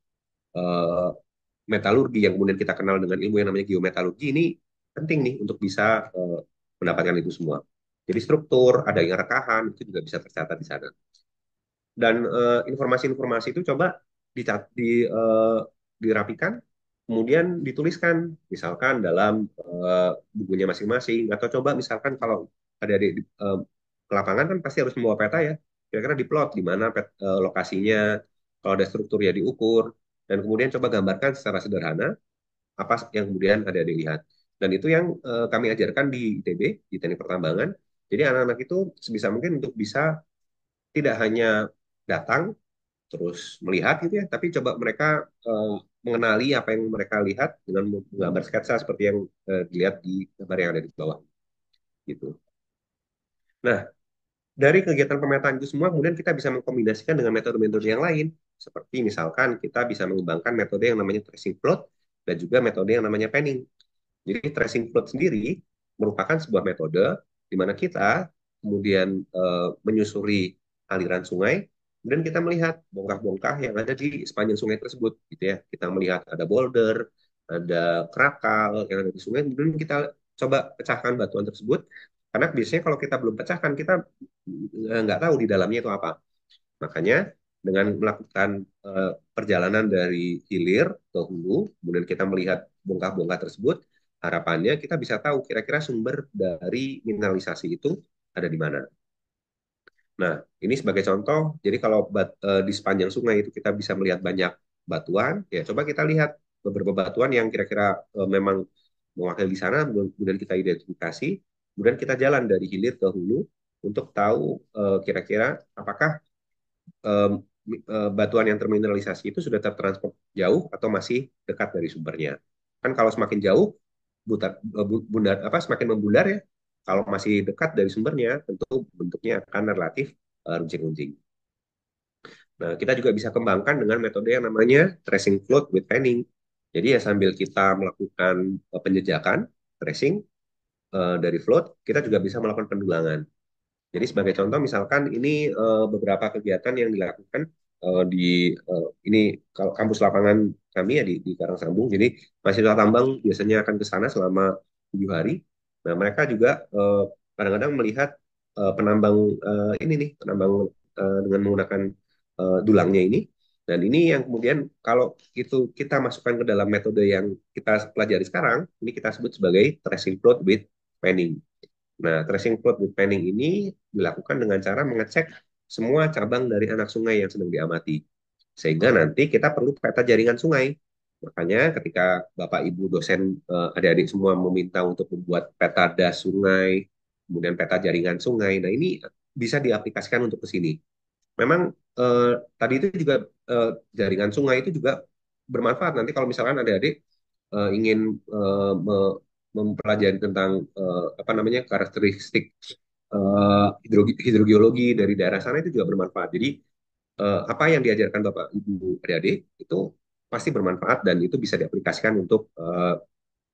S4: eh, metalurgi yang kemudian kita kenal dengan ilmu yang namanya geometalurgi ini penting nih untuk bisa mendapatkan itu semua. Jadi struktur, ada yang rekahan, itu juga bisa tercatat di sana. Dan informasi-informasi itu coba dirapikan, kemudian dituliskan, misalkan dalam bukunya masing-masing, atau coba misalkan kalau adik-adik ke lapangan kan pasti harus membawa peta ya. Kira-kira diplot di mana lokasinya, kalau ada struktur ya diukur, dan kemudian coba gambarkan secara sederhana apa yang kemudian adik-adik lihat. Dan itu yang kami ajarkan di ITB, di Teknik Pertambangan. Jadi anak-anak itu sebisa mungkin untuk bisa tidak hanya datang terus melihat gitu ya, tapi coba mereka mengenali apa yang mereka lihat dengan menggambar sketsa seperti yang dilihat di gambar yang ada di bawah gitu. Nah, dari kegiatan pemetaan itu semua kemudian kita bisa mengkombinasikan dengan metode-metode yang lain. Seperti misalkan kita bisa mengembangkan metode yang namanya tracing plot dan juga metode yang namanya panning. Jadi tracing plot sendiri merupakan sebuah metode di mana kita kemudian menyusuri aliran sungai, kemudian kita melihat bongkah-bongkah yang ada di sepanjang sungai tersebut, gitu ya. Kita melihat ada boulder, ada krakal yang ada di sungai, kemudian kita coba pecahkan batuan tersebut. Karena biasanya kalau kita belum pecahkan, kita nggak tahu di dalamnya itu apa. Makanya dengan melakukan perjalanan dari hilir ke hulu, kemudian kita melihat bongkah-bongkah tersebut, harapannya kita bisa tahu kira-kira sumber dari mineralisasi itu ada di mana. Nah, ini sebagai contoh, jadi kalau di sepanjang sungai itu kita bisa melihat banyak batuan, ya coba kita lihat beberapa batuan yang kira-kira memang mewakili di sana, kemudian kita identifikasi, kemudian kita jalan dari hilir ke hulu untuk tahu kira-kira apakah eh, batuan yang termineralisasi itu sudah tertransport jauh atau masih dekat dari sumbernya. Kan kalau semakin jauh, bundar apa semakin membundar ya. Kalau masih dekat dari sumbernya, tentu bentuknya akan relatif runcing-runcing. Nah, kita juga bisa kembangkan dengan metode yang namanya tracing float with panning. Jadi ya sambil kita melakukan penjejakan, tracing dari float, kita juga bisa melakukan pendulangan. Jadi sebagai contoh misalkan ini beberapa kegiatan yang dilakukan ini kalau kampus lapangan kami ya di Karangsambung. Jadi mahasiswa tambang biasanya akan ke sana selama 7 hari. Nah mereka juga kadang-kadang melihat penambang ini nih penambang dengan menggunakan dulangnya ini. Dan ini yang kemudian kalau itu kita masukkan ke dalam metode yang kita pelajari sekarang, ini kita sebut sebagai tracing plot with panning. Nah, tracing plot with panning ini dilakukan dengan cara mengecek semua cabang dari anak sungai yang sedang diamati. Sehingga nanti kita perlu peta jaringan sungai. Makanya ketika Bapak Ibu dosen adik-adik semua meminta untuk membuat peta das sungai, kemudian peta jaringan sungai, nah ini bisa diaplikasikan untuk ke sini. Memang tadi itu juga jaringan sungai itu juga bermanfaat. Nanti kalau misalkan adik-adik ingin mempelajari tentang apa namanya karakteristik hidrogeologi dari daerah sana itu juga bermanfaat. Jadi apa yang diajarkan Bapak Ibu adik-adik itu pasti bermanfaat dan itu bisa diaplikasikan untuk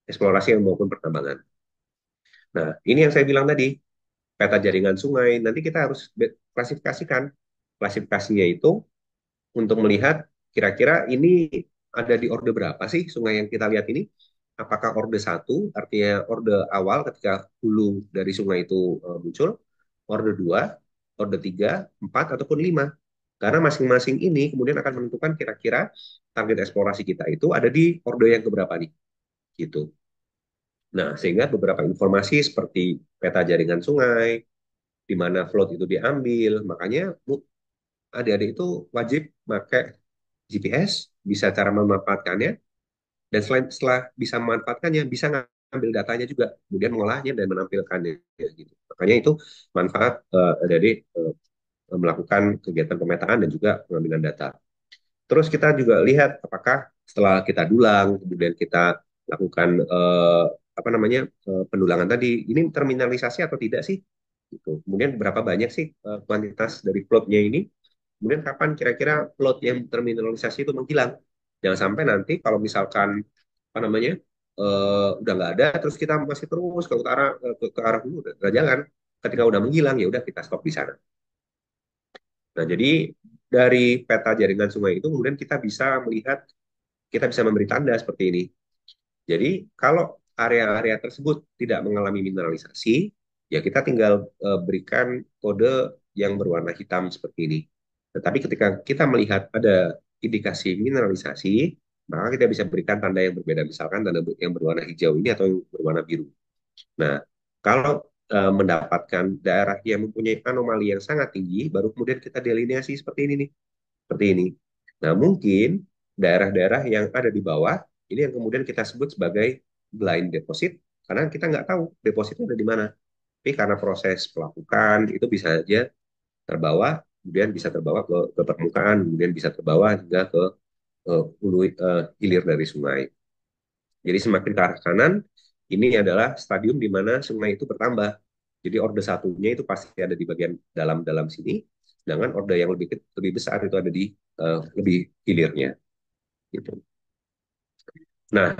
S4: eksplorasi maupun pertambangan. Nah, ini yang saya bilang tadi, peta jaringan sungai. Nanti kita harus klasifikasikan. Klasifikasinya itu untuk melihat kira-kira ini ada di orde berapa sih sungai yang kita lihat ini? Apakah orde satu, artinya orde awal ketika hulu dari sungai itu muncul, orde dua, orde tiga, empat, ataupun lima. Karena masing-masing ini kemudian akan menentukan kira-kira target eksplorasi kita itu ada di orde yang keberapa nih, gitu. Nah, sehingga beberapa informasi seperti peta jaringan sungai, di mana float itu diambil, makanya adik-adik itu wajib pakai GPS, bisa cara memanfaatkannya, dan setelah bisa memanfaatkannya, bisa ngambil datanya juga, kemudian mengolahnya dan menampilkannya. Gitu. Makanya itu manfaat adik-adik melakukan kegiatan pemetaan dan juga pengambilan data. Terus kita juga lihat apakah setelah kita dulang, kemudian kita lakukan apa namanya pendulangan tadi, ini terminalisasi atau tidak sih? Gitu. Kemudian berapa banyak sih kuantitas dari plotnya ini? Kemudian kapan kira-kira plot yang termineralisasi itu menghilang? Jangan sampai nanti kalau misalkan apa namanya udah nggak ada, terus kita masih terus ke arah ke arah dulu, jangan. Ketika udah menghilang ya udah kita stop di sana. Nah jadi dari peta jaringan sungai itu kemudian kita bisa melihat, kita bisa memberi tanda seperti ini. Jadi kalau area-area tersebut tidak mengalami mineralisasi, ya kita tinggal berikan kode yang berwarna hitam seperti ini. Tetapi ketika kita melihat ada indikasi mineralisasi, maka kita bisa berikan tanda yang berbeda, misalkan tanda yang berwarna hijau ini atau yang berwarna biru. Nah, kalau mendapatkan daerah yang mempunyai anomali yang sangat tinggi, baru kemudian kita delineasi seperti ini nih, seperti ini. Nah, mungkin daerah-daerah yang ada di bawah ini yang kemudian kita sebut sebagai blind deposit, karena kita nggak tahu depositnya ada di mana. Tapi karena proses pelapukan itu bisa saja terbawa, kemudian bisa terbawa ke permukaan, kemudian bisa terbawa hingga ke hulu hilir dari sungai. Jadi semakin ke arah kanan, ini adalah stadium di mana sungai itu bertambah. Jadi orde satunya itu pasti ada di bagian dalam-dalam sini, sedangkan orde yang lebih besar itu ada di lebih hilirnya. Gitu. Nah,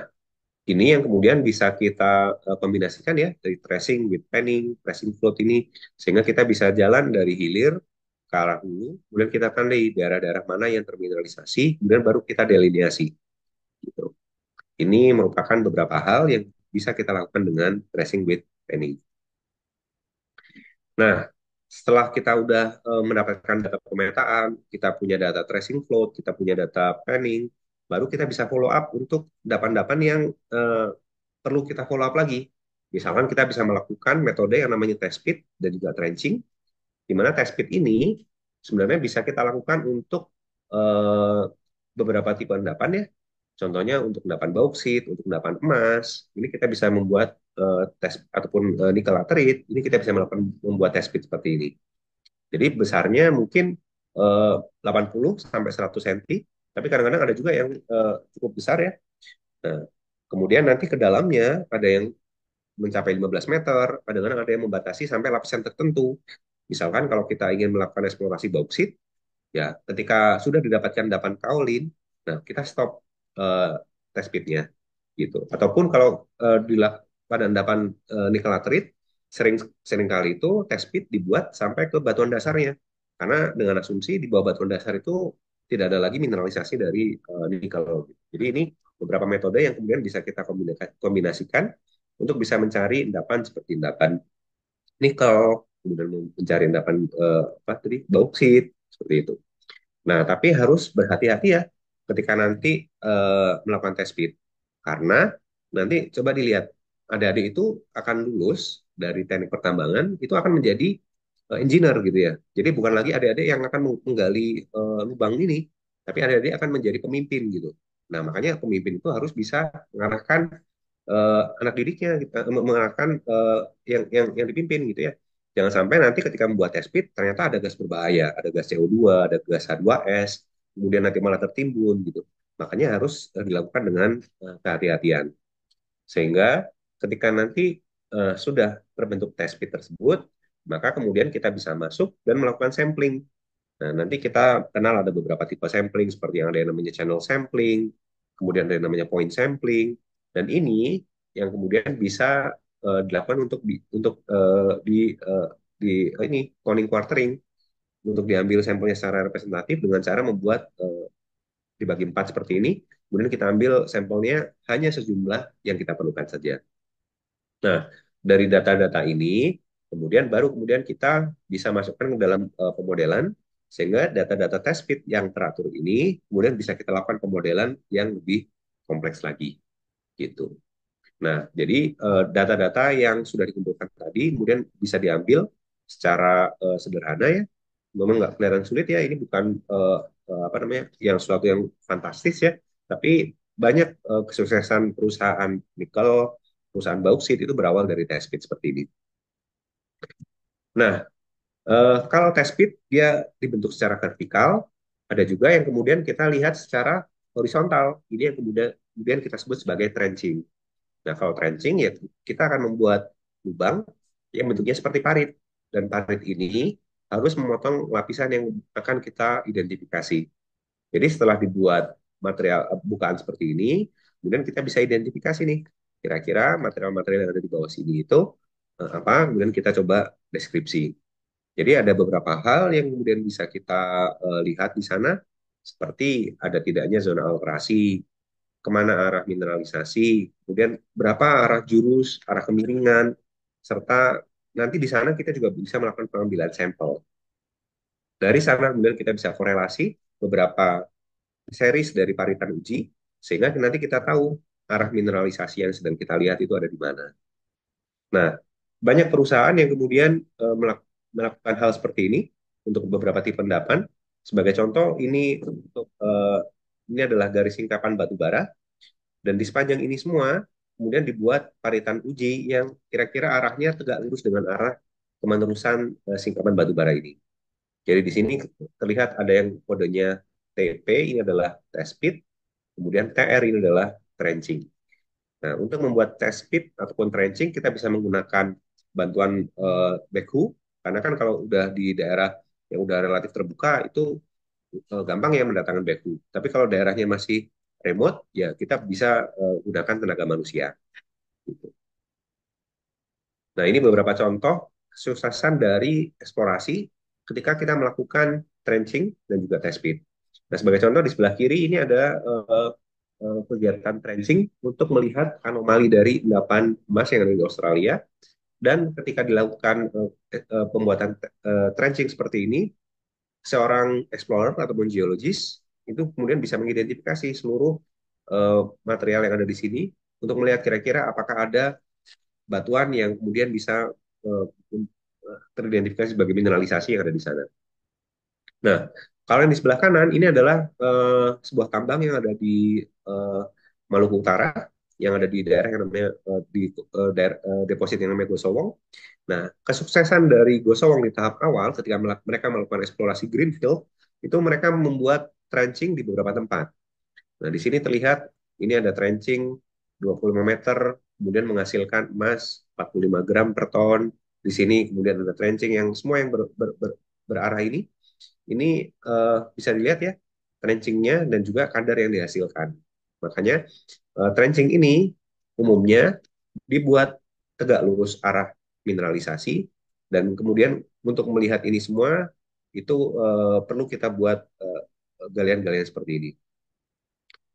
S4: ini yang kemudian bisa kita kombinasikan ya dari tracing with panning, tracing float ini, sehingga kita bisa jalan dari hilir ke arah hulu, kemudian kita tandai daerah-daerah mana yang termineralisasi, kemudian baru kita delineasi. Gitu. Ini merupakan beberapa hal yang bisa kita lakukan dengan tracing with panning. Nah, setelah kita udah mendapatkan data pemetaan, kita punya data tracing float, kita punya data panning, baru kita bisa follow up untuk endapan-endapan yang perlu kita follow up lagi. Misalkan kita bisa melakukan metode yang namanya test pit dan juga trenching, di mana test pit ini sebenarnya bisa kita lakukan untuk eh, beberapa tipe endapan ya. Contohnya untuk endapan bauksit, untuk endapan emas, ini kita bisa membuat tes ataupun nikel laterite, ini kita bisa melakukan membuat test pit seperti ini. Jadi besarnya mungkin 80 sampai 100 cm, tapi kadang-kadang ada juga yang cukup besar ya. Nah, kemudian nanti ke dalamnya ada yang mencapai 15 meter, kadang-kadang ada yang membatasi sampai lapisan tertentu. Misalkan kalau kita ingin melakukan eksplorasi bauksit, ya ketika sudah didapatkan endapan kaolin, nah kita stop test pitnya gitu. Ataupun kalau pada endapan nikel laterite, sering kali itu test pit dibuat sampai ke batuan dasarnya. Karena dengan asumsi di bawah batuan dasar itu tidak ada lagi mineralisasi dari nikel. Jadi ini beberapa metode yang kemudian bisa kita kombinasikan untuk bisa mencari endapan seperti endapan nikel, kemudian mencari endapan apa tadi bauksit seperti itu. Nah, tapi harus berhati-hati ya ketika nanti melakukan tes speed. Karena nanti coba dilihat, adik-adik itu akan lulus dari teknik pertambangan, itu akan menjadi engineer gitu ya. Jadi bukan lagi adik-adik yang akan menggali lubang ini, tapi adik-adik akan menjadi pemimpin gitu. Nah, makanya pemimpin itu harus bisa mengarahkan anak didiknya, mengarahkan yang dipimpin gitu ya. Jangan sampai nanti ketika membuat test pit ternyata ada gas berbahaya, ada gas CO2, ada gas H2S, kemudian nanti malah tertimbun gitu. Makanya harus dilakukan dengan kehati-hatian. Sehingga ketika nanti sudah terbentuk test pit tersebut, maka kemudian kita bisa masuk dan melakukan sampling. Nah, nanti kita kenal ada beberapa tipe sampling seperti yang ada yang namanya channel sampling, kemudian ada yang namanya point sampling, dan ini yang kemudian bisa dilakukan di ini cloning quartering untuk diambil sampelnya secara representatif dengan cara membuat dibagi empat seperti ini, kemudian kita ambil sampelnya hanya sejumlah yang kita perlukan saja. Nah, dari data-data ini, kemudian kita bisa masukkan ke dalam pemodelan, sehingga data-data test fit yang teratur ini kemudian bisa kita lakukan pemodelan yang lebih kompleks lagi, gitu. Nah, jadi data-data yang sudah dikumpulkan tadi kemudian bisa diambil secara sederhana ya, memang nggak kelihatan sulit ya, ini bukan apa namanya yang suatu yang fantastis ya, tapi banyak kesuksesan perusahaan nikel, perusahaan bauksit itu berawal dari test pit seperti ini. Nah, kalau test pit dia dibentuk secara vertikal, ada juga yang kemudian kita lihat secara horizontal. Ini yang kemudian kita sebut sebagai trenching. Nah, kalau trenching ya kita akan membuat lubang yang bentuknya seperti parit. Dan parit ini harus memotong lapisan yang akan kita identifikasi. Jadi setelah dibuat material bukaan seperti ini, kemudian kita bisa identifikasi nih, kira-kira material-material yang ada di bawah sini itu apa, kemudian kita coba deskripsi. Jadi ada beberapa hal yang kemudian bisa kita lihat di sana, seperti ada tidaknya zona alterasi, kemana arah mineralisasi, kemudian berapa arah jurus, arah kemiringan, serta nanti di sana kita juga bisa melakukan pengambilan sampel. Dari sana kemudian kita bisa korelasi beberapa series dari paritan uji, sehingga nanti kita tahu arah mineralisasi yang sedang kita lihat itu ada di mana. Nah, banyak perusahaan yang kemudian melakukan hal seperti ini untuk beberapa tipe endapan. Sebagai contoh, ini adalah garis singkapan batu bara, dan di sepanjang ini semua kemudian dibuat paritan uji yang kira-kira arahnya tegak lurus dengan arah kemenerusan singkapan batu bara ini. Jadi di sini terlihat ada yang kodenya TP, ini adalah test pit, kemudian TR ini adalah trenching. Nah, untuk membuat test pit ataupun trenching, kita bisa menggunakan bantuan backhoe, karena kan kalau udah di daerah yang udah relatif terbuka, itu gampang ya mendatangkan backhoe. Tapi kalau daerahnya masih remote, ya kita bisa gunakan tenaga manusia. Gitu. Nah, ini beberapa contoh kesuksesan dari eksplorasi ketika kita melakukan trenching dan juga test pit. Nah, sebagai contoh di sebelah kiri ini ada kegiatan trenching untuk melihat anomali dari endapan emas yang ada di Australia. Dan ketika dilakukan pembuatan trenching seperti ini, seorang explorer ataupun geologis itu kemudian bisa mengidentifikasi seluruh material yang ada di sini untuk melihat kira-kira apakah ada batuan yang kemudian bisa uh, teridentifikasi sebagai mineralisasi yang ada di sana. Nah, kalau yang di sebelah kanan ini adalah sebuah tambang yang ada di Maluku Utara, yang ada di daerah yang namanya deposit yang namanya Gosowong. Nah, kesuksesan dari Gosowong di tahap awal ketika mereka melakukan eksplorasi greenfield, itu mereka membuat trenching di beberapa tempat. Nah, di sini terlihat ini ada trenching 25 meter, kemudian menghasilkan emas 45 gram per ton. Di sini kemudian ada trenching yang semua yang berarah ini bisa dilihat ya, trenchingnya dan juga kadar yang dihasilkan. Makanya trenching ini umumnya dibuat tegak lurus arah mineralisasi, dan kemudian untuk melihat ini semua itu perlu kita buat galian-galian seperti ini.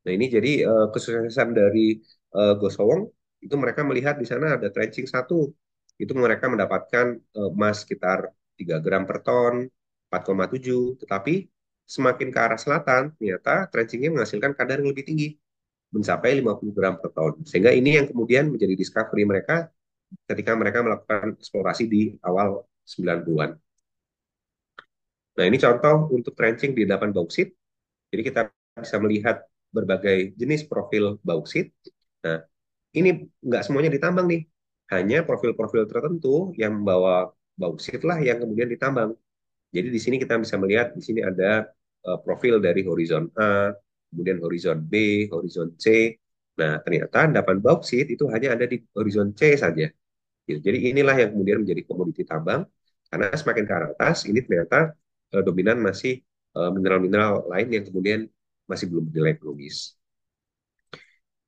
S4: Nah, ini jadi kesuksesan dari Gosowong itu mereka melihat di sana ada trenching satu, itu mereka mendapatkan emas sekitar 3 gram per ton, 4,7, tetapi semakin ke arah selatan ternyata trenchingnya menghasilkan kadar yang lebih tinggi, mencapai 50 gram per ton. Sehingga ini yang kemudian menjadi discovery mereka ketika mereka melakukan eksplorasi di awal 90-an. Nah, ini contoh untuk trenching di endapan bauksit. Jadi kita bisa melihat berbagai jenis profil bauksit. Nah, ini nggak semuanya ditambang nih. Hanya profil-profil tertentu yang membawa bauksit lah yang kemudian ditambang. Jadi di sini kita bisa melihat di sini ada profil dari horizon A, kemudian horizon B, horizon C. Nah, ternyata endapan bauksit itu hanya ada di horizon C saja. Gitu. Jadi inilah yang kemudian menjadi komoditi tambang, karena semakin ke atas ini ternyata dominan masih mineral-mineral lain yang kemudian masih belum bernilai ekonomis.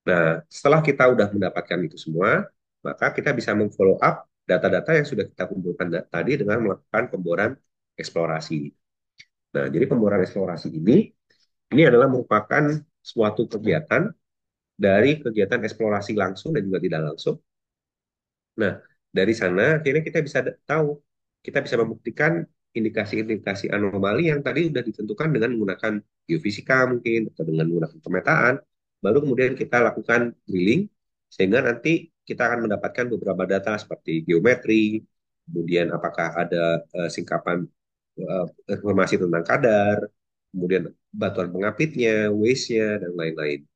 S4: Nah, setelah kita udah mendapatkan itu semua, maka kita bisa memfollow up data-data yang sudah kita kumpulkan tadi dengan melakukan pemboran eksplorasi. Nah, jadi pemboran eksplorasi ini adalah merupakan suatu kegiatan dari kegiatan eksplorasi langsung dan juga tidak langsung. Nah, dari sana akhirnya kita bisa tahu, kita bisa membuktikan indikasi-indikasi anomali yang tadi sudah ditentukan dengan menggunakan geofisika mungkin, atau dengan menggunakan pemetaan, baru kemudian kita lakukan drilling, sehingga nanti kita akan mendapatkan beberapa data seperti geometri, kemudian apakah ada singkapan informasi tentang kadar, kemudian batuan pengapitnya, waste-nya, dan lain-lain.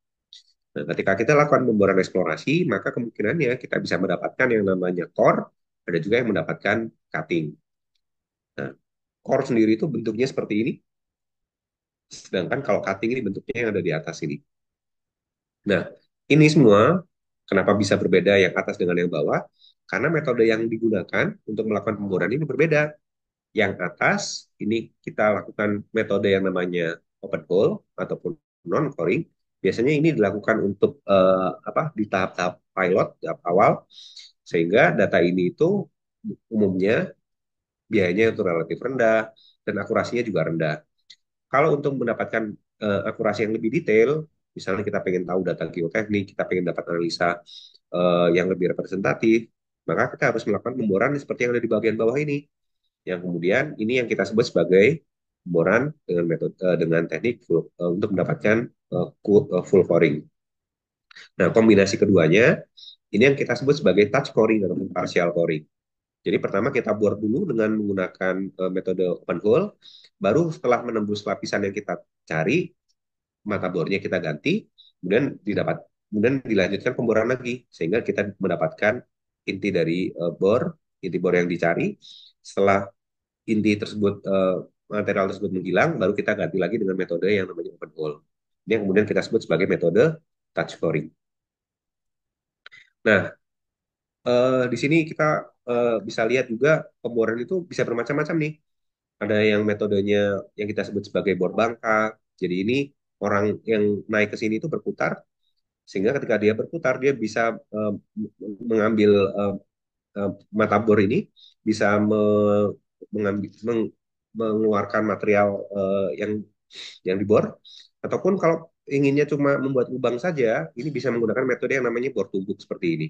S4: Nah, ketika kita lakukan pemboran eksplorasi, maka kemungkinannya kita bisa mendapatkan yang namanya core, ada juga yang mendapatkan cutting. Nah, core sendiri itu bentuknya seperti ini, sedangkan kalau cutting ini bentuknya yang ada di atas ini. Nah, ini semua kenapa bisa berbeda yang atas dengan yang bawah? Karena metode yang digunakan untuk melakukan pemboran ini berbeda. Yang atas ini kita lakukan metode yang namanya open hole ataupun non coring. Biasanya ini dilakukan untuk di tahap-tahap pilot tahap awal, sehingga data ini itu umumnya biayanya itu relatif rendah dan akurasinya juga rendah. Kalau untuk mendapatkan akurasi yang lebih detail, misalnya kita pengen tahu data geoteknik, kita pengen dapat analisa yang lebih representatif, maka kita harus melakukan pemboran seperti yang ada di bagian bawah ini. Yang kemudian ini yang kita sebut sebagai pemboran dengan metode dengan teknik untuk mendapatkan full coring. Nah, kombinasi keduanya ini yang kita sebut sebagai touch coring atau partial coring. Jadi pertama kita bor dulu dengan menggunakan metode open hole, baru setelah menembus lapisan yang kita cari, mata bornya kita ganti, kemudian dilanjutkan pemboran lagi sehingga kita mendapatkan inti dari inti bor yang dicari. Setelah inti tersebut material tersebut menghilang, baru kita ganti lagi dengan metode yang namanya open hole. Ini yang kemudian kita sebut sebagai metode touch coring. Nah, di sini kita bisa lihat juga pemboran itu bisa bermacam-macam nih. Ada yang metodenya yang kita sebut sebagai bor bangka. Jadi ini orang yang naik ke sini itu berputar, sehingga ketika dia berputar dia bisa mengambil mata bor ini, bisa mengambil, mengeluarkan material yang dibor, ataupun kalau inginnya cuma membuat lubang saja, ini bisa menggunakan metode yang namanya bor tumbuk seperti ini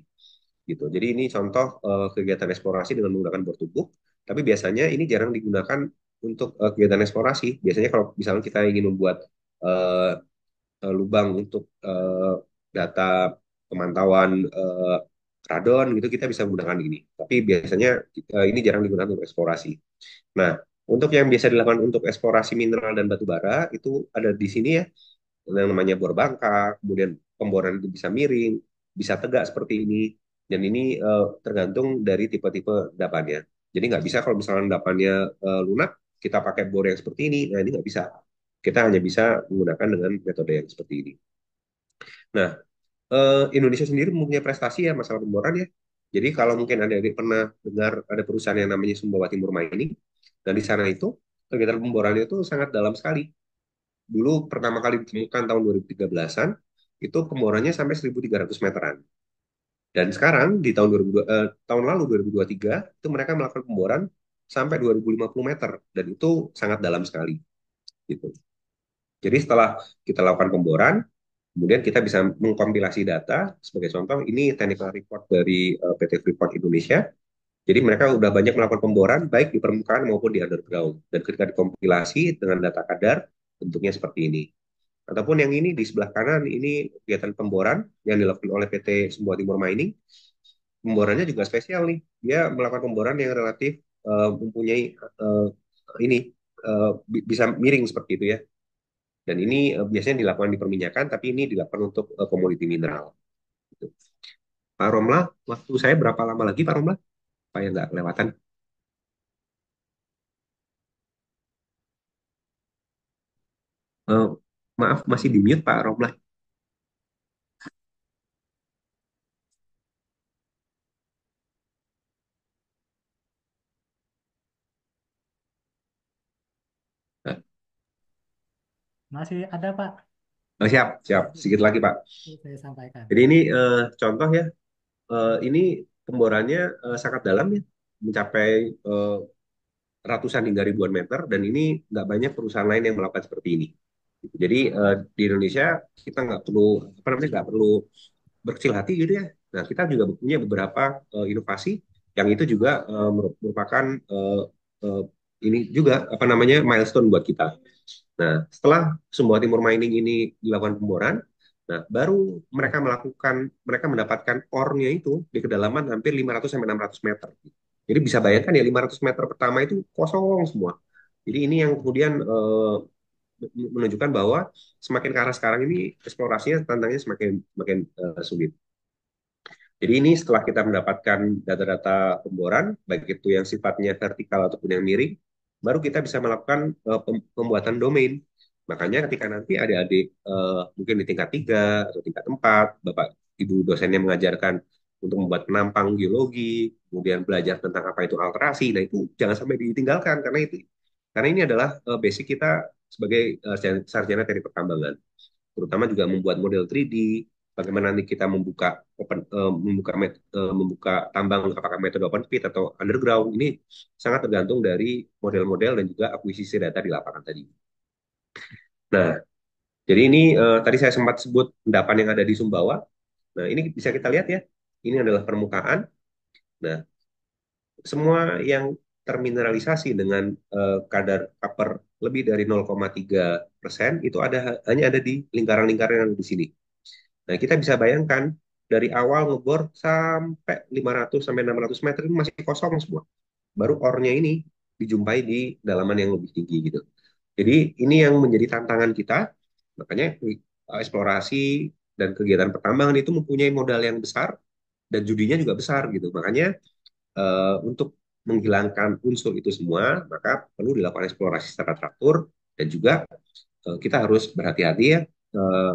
S4: gitu. Jadi ini contoh kegiatan eksplorasi dengan menggunakan bor tumbuk, tapi biasanya ini jarang digunakan untuk kegiatan eksplorasi. Biasanya kalau misalnya kita ingin membuat uh, lubang untuk data pemantauan radon gitu, kita bisa menggunakan ini. Tapi biasanya ini jarang digunakan untuk eksplorasi. Nah, untuk yang biasa dilakukan untuk eksplorasi mineral dan batu bara itu ada di sini ya, yang namanya bor bangka, kemudian pemboran itu bisa miring, bisa tegak seperti ini, dan ini tergantung dari tipe-tipe endapannya. Jadi nggak bisa kalau misalnya endapannya lunak, kita pakai bor yang seperti ini, nah ini nggak bisa. Kita hanya bisa menggunakan dengan metode yang seperti ini. Nah, Indonesia sendiri mempunyai prestasi ya masalah pemboran ya. Jadi kalau mungkin adik-adik pernah dengar ada perusahaan yang namanya Sumbawa Timur Mining, dan di sana itu kegiatan pemborannya itu sangat dalam sekali. Dulu pertama kali ditemukan tahun 2013-an, itu pemborannya sampai 1.300 meteran. Dan sekarang di tahun lalu 2023 itu mereka melakukan pemboran sampai 2050 meter dan itu sangat dalam sekali gitu. Jadi setelah kita lakukan pemboran, kemudian kita bisa mengkompilasi data. Sebagai contoh, ini technical report dari PT Freeport Indonesia. Jadi mereka sudah banyak melakukan pemboran baik di permukaan maupun di underground. Dan ketika dikompilasi dengan data kadar, bentuknya seperti ini. Ataupun yang ini di sebelah kanan, ini kegiatan pemboran yang dilakukan oleh PT Sumbawa Timur Mining. Pemborannya juga spesial nih. Dia melakukan pemboran yang relatif mempunyai ini bisa miring seperti itu ya. Dan ini biasanya dilakukan di perminyakan, tapi ini dilakukan untuk komoditi mineral. Gitu. Pak Romla, waktu saya berapa lama lagi Pak Romla? Supaya nggak kelewatan. Eh, maaf, masih di mute Pak Romla. Eh,
S1: Masih ada, Pak.
S4: siap, siap. Sedikit lagi Pak.
S1: Saya sampaikan.
S4: Jadi ini contoh ya. Ini pemborannya sangat dalam ya, mencapai ratusan hingga ribuan meter, dan ini nggak banyak perusahaan lain yang melakukan seperti ini. Jadi di Indonesia kita nggak perlu apa namanya nggak perlu berkecil hati gitu ya. Nah, kita juga punya beberapa inovasi yang itu juga merupakan uh, ini juga apa namanya milestone buat kita. Nah, setelah Sumbawa Timur Mining ini dilakukan pemboran, nah baru mereka mendapatkan ore-nya itu di kedalaman hampir 500 sampai 600 meter. Jadi bisa bayangkan ya 500 meter pertama itu kosong semua. Jadi ini yang kemudian menunjukkan bahwa semakin ke arah sekarang ini eksplorasinya tantangannya semakin sulit. Jadi ini setelah kita mendapatkan data-data pemboran, baik itu yang sifatnya vertikal ataupun yang miring, baru kita bisa melakukan pembuatan domain. Makanya ketika nanti adik-adik mungkin di tingkat 3 atau tingkat 4, Bapak Ibu dosennya mengajarkan untuk membuat penampang geologi, kemudian belajar tentang apa itu alterasi, nah itu jangan sampai ditinggalkan karena ini adalah basic kita sebagai sarjana teknik pertambangan, terutama juga membuat model 3D, bagaimana nanti kita membuka tambang apakah metode open pit atau underground, ini sangat tergantung dari model-model dan juga akuisisi data di lapangan tadi. Nah, jadi ini tadi saya sempat sebut endapan yang ada di Sumbawa. Nah, ini bisa kita lihat ya. Ini adalah permukaan. Nah, semua yang termineralisasi dengan kadar copper lebih dari 0,3% itu hanya ada di lingkaran-lingkaran yang ada di sini. Nah, kita bisa bayangkan dari awal ngebor sampai 500 sampai 600 meter itu masih kosong semua. Baru ornya ini dijumpai di dalaman yang lebih tinggi gitu. Jadi ini yang menjadi tantangan kita. Makanya eksplorasi dan kegiatan pertambangan itu mempunyai modal yang besar dan judinya juga besar gitu. Makanya untuk menghilangkan unsur itu semua, maka perlu dilakukan eksplorasi secara teratur dan juga kita harus berhati-hati ya,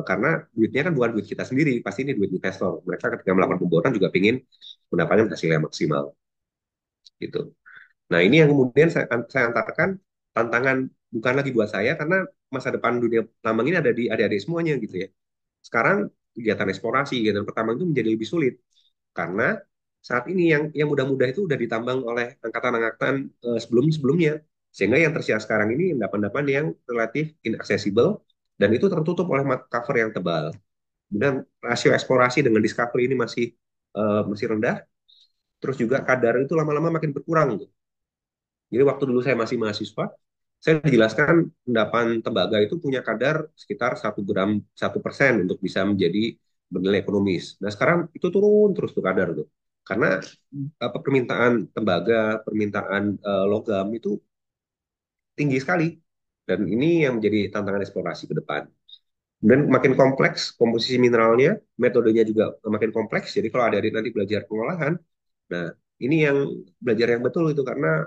S4: karena duitnya kan bukan duit kita sendiri, pasti ini duit investor. Mereka ketika melakukan pemboran juga ingin mendapatkan hasil yang maksimal gitu. Nah, ini yang kemudian saya antarkan tantangan bukan lagi buat saya karena masa depan dunia tambang ini ada di adik-adik semuanya gitu ya. Sekarang kegiatan eksplorasi, kegiatan pertambang itu menjadi lebih sulit karena saat ini yang mudah-mudah itu udah ditambang oleh angkatan-angkatan sebelum-sebelumnya. Sehingga yang tersisa sekarang ini endapan-endapan yang relatif inaccessible dan itu tertutup oleh cover yang tebal. Kemudian rasio eksplorasi dengan discovery ini masih rendah. Terus juga kadar itu lama-lama makin berkurang. Jadi waktu dulu saya masih mahasiswa, saya dijelaskan endapan tembaga itu punya kadar sekitar 1 gram 1% untuk bisa menjadi bernilai ekonomis. Nah sekarang itu turun terus tuh kadar tuh. Karena apa, permintaan tembaga, permintaan logam itu tinggi sekali. Dan ini yang menjadi tantangan eksplorasi ke depan. Dan makin kompleks komposisi mineralnya, metodenya juga makin kompleks. Jadi kalau adik-adik nanti belajar pengolahan, nah ini yang belajar yang betul itu karena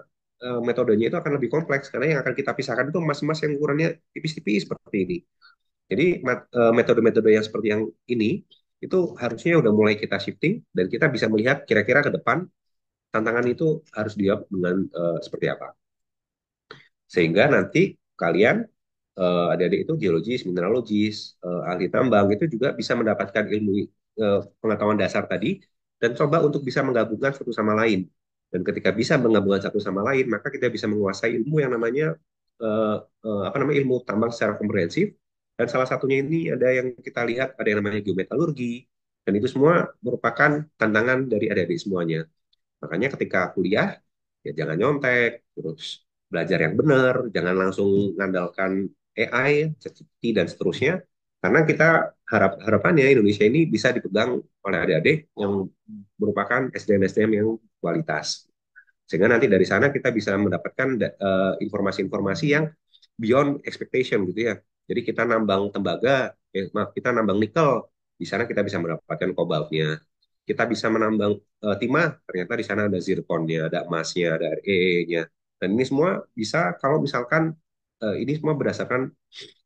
S4: metodenya itu akan lebih kompleks karena yang akan kita pisahkan itu emas-emas yang ukurannya tipis-tipis seperti ini. Jadi metode-metode yang seperti yang ini itu harusnya udah mulai kita shifting dan kita bisa melihat kira-kira ke depan tantangan itu harus dijawab dengan seperti apa. Sehingga nanti kalian adik-adik itu geologis, mineralogis, ahli tambang itu juga bisa mendapatkan ilmu pengetahuan dasar tadi dan coba untuk bisa menggabungkan satu sama lain. Dan ketika bisa menggabungkan satu sama lain, maka kita bisa menguasai ilmu yang namanya apa namanya ilmu tambang secara komprehensif. Dan salah satunya ini ada yang kita lihat ada yang namanya geometalurgi dan itu semua merupakan tantangan dari adik-adik semuanya. Makanya ketika kuliah, ya jangan nyontek, terus belajar yang benar, jangan langsung ngandalkan AI, ChatGPT, dan seterusnya. Karena kita harapannya Indonesia ini bisa dipegang oleh adik-adik yang merupakan SDM-SDM yang kualitas. Sehingga nanti dari sana kita bisa mendapatkan informasi-informasi yang beyond expectation gitu ya. Jadi kita nambang tembaga, kita nambang nikel, di sana kita bisa mendapatkan kobaltnya. Kita bisa menambang timah, ternyata di sana ada zirkonnya, ada emasnya, ada RE-nya. Dan ini semua bisa kalau misalkan ini semua berdasarkan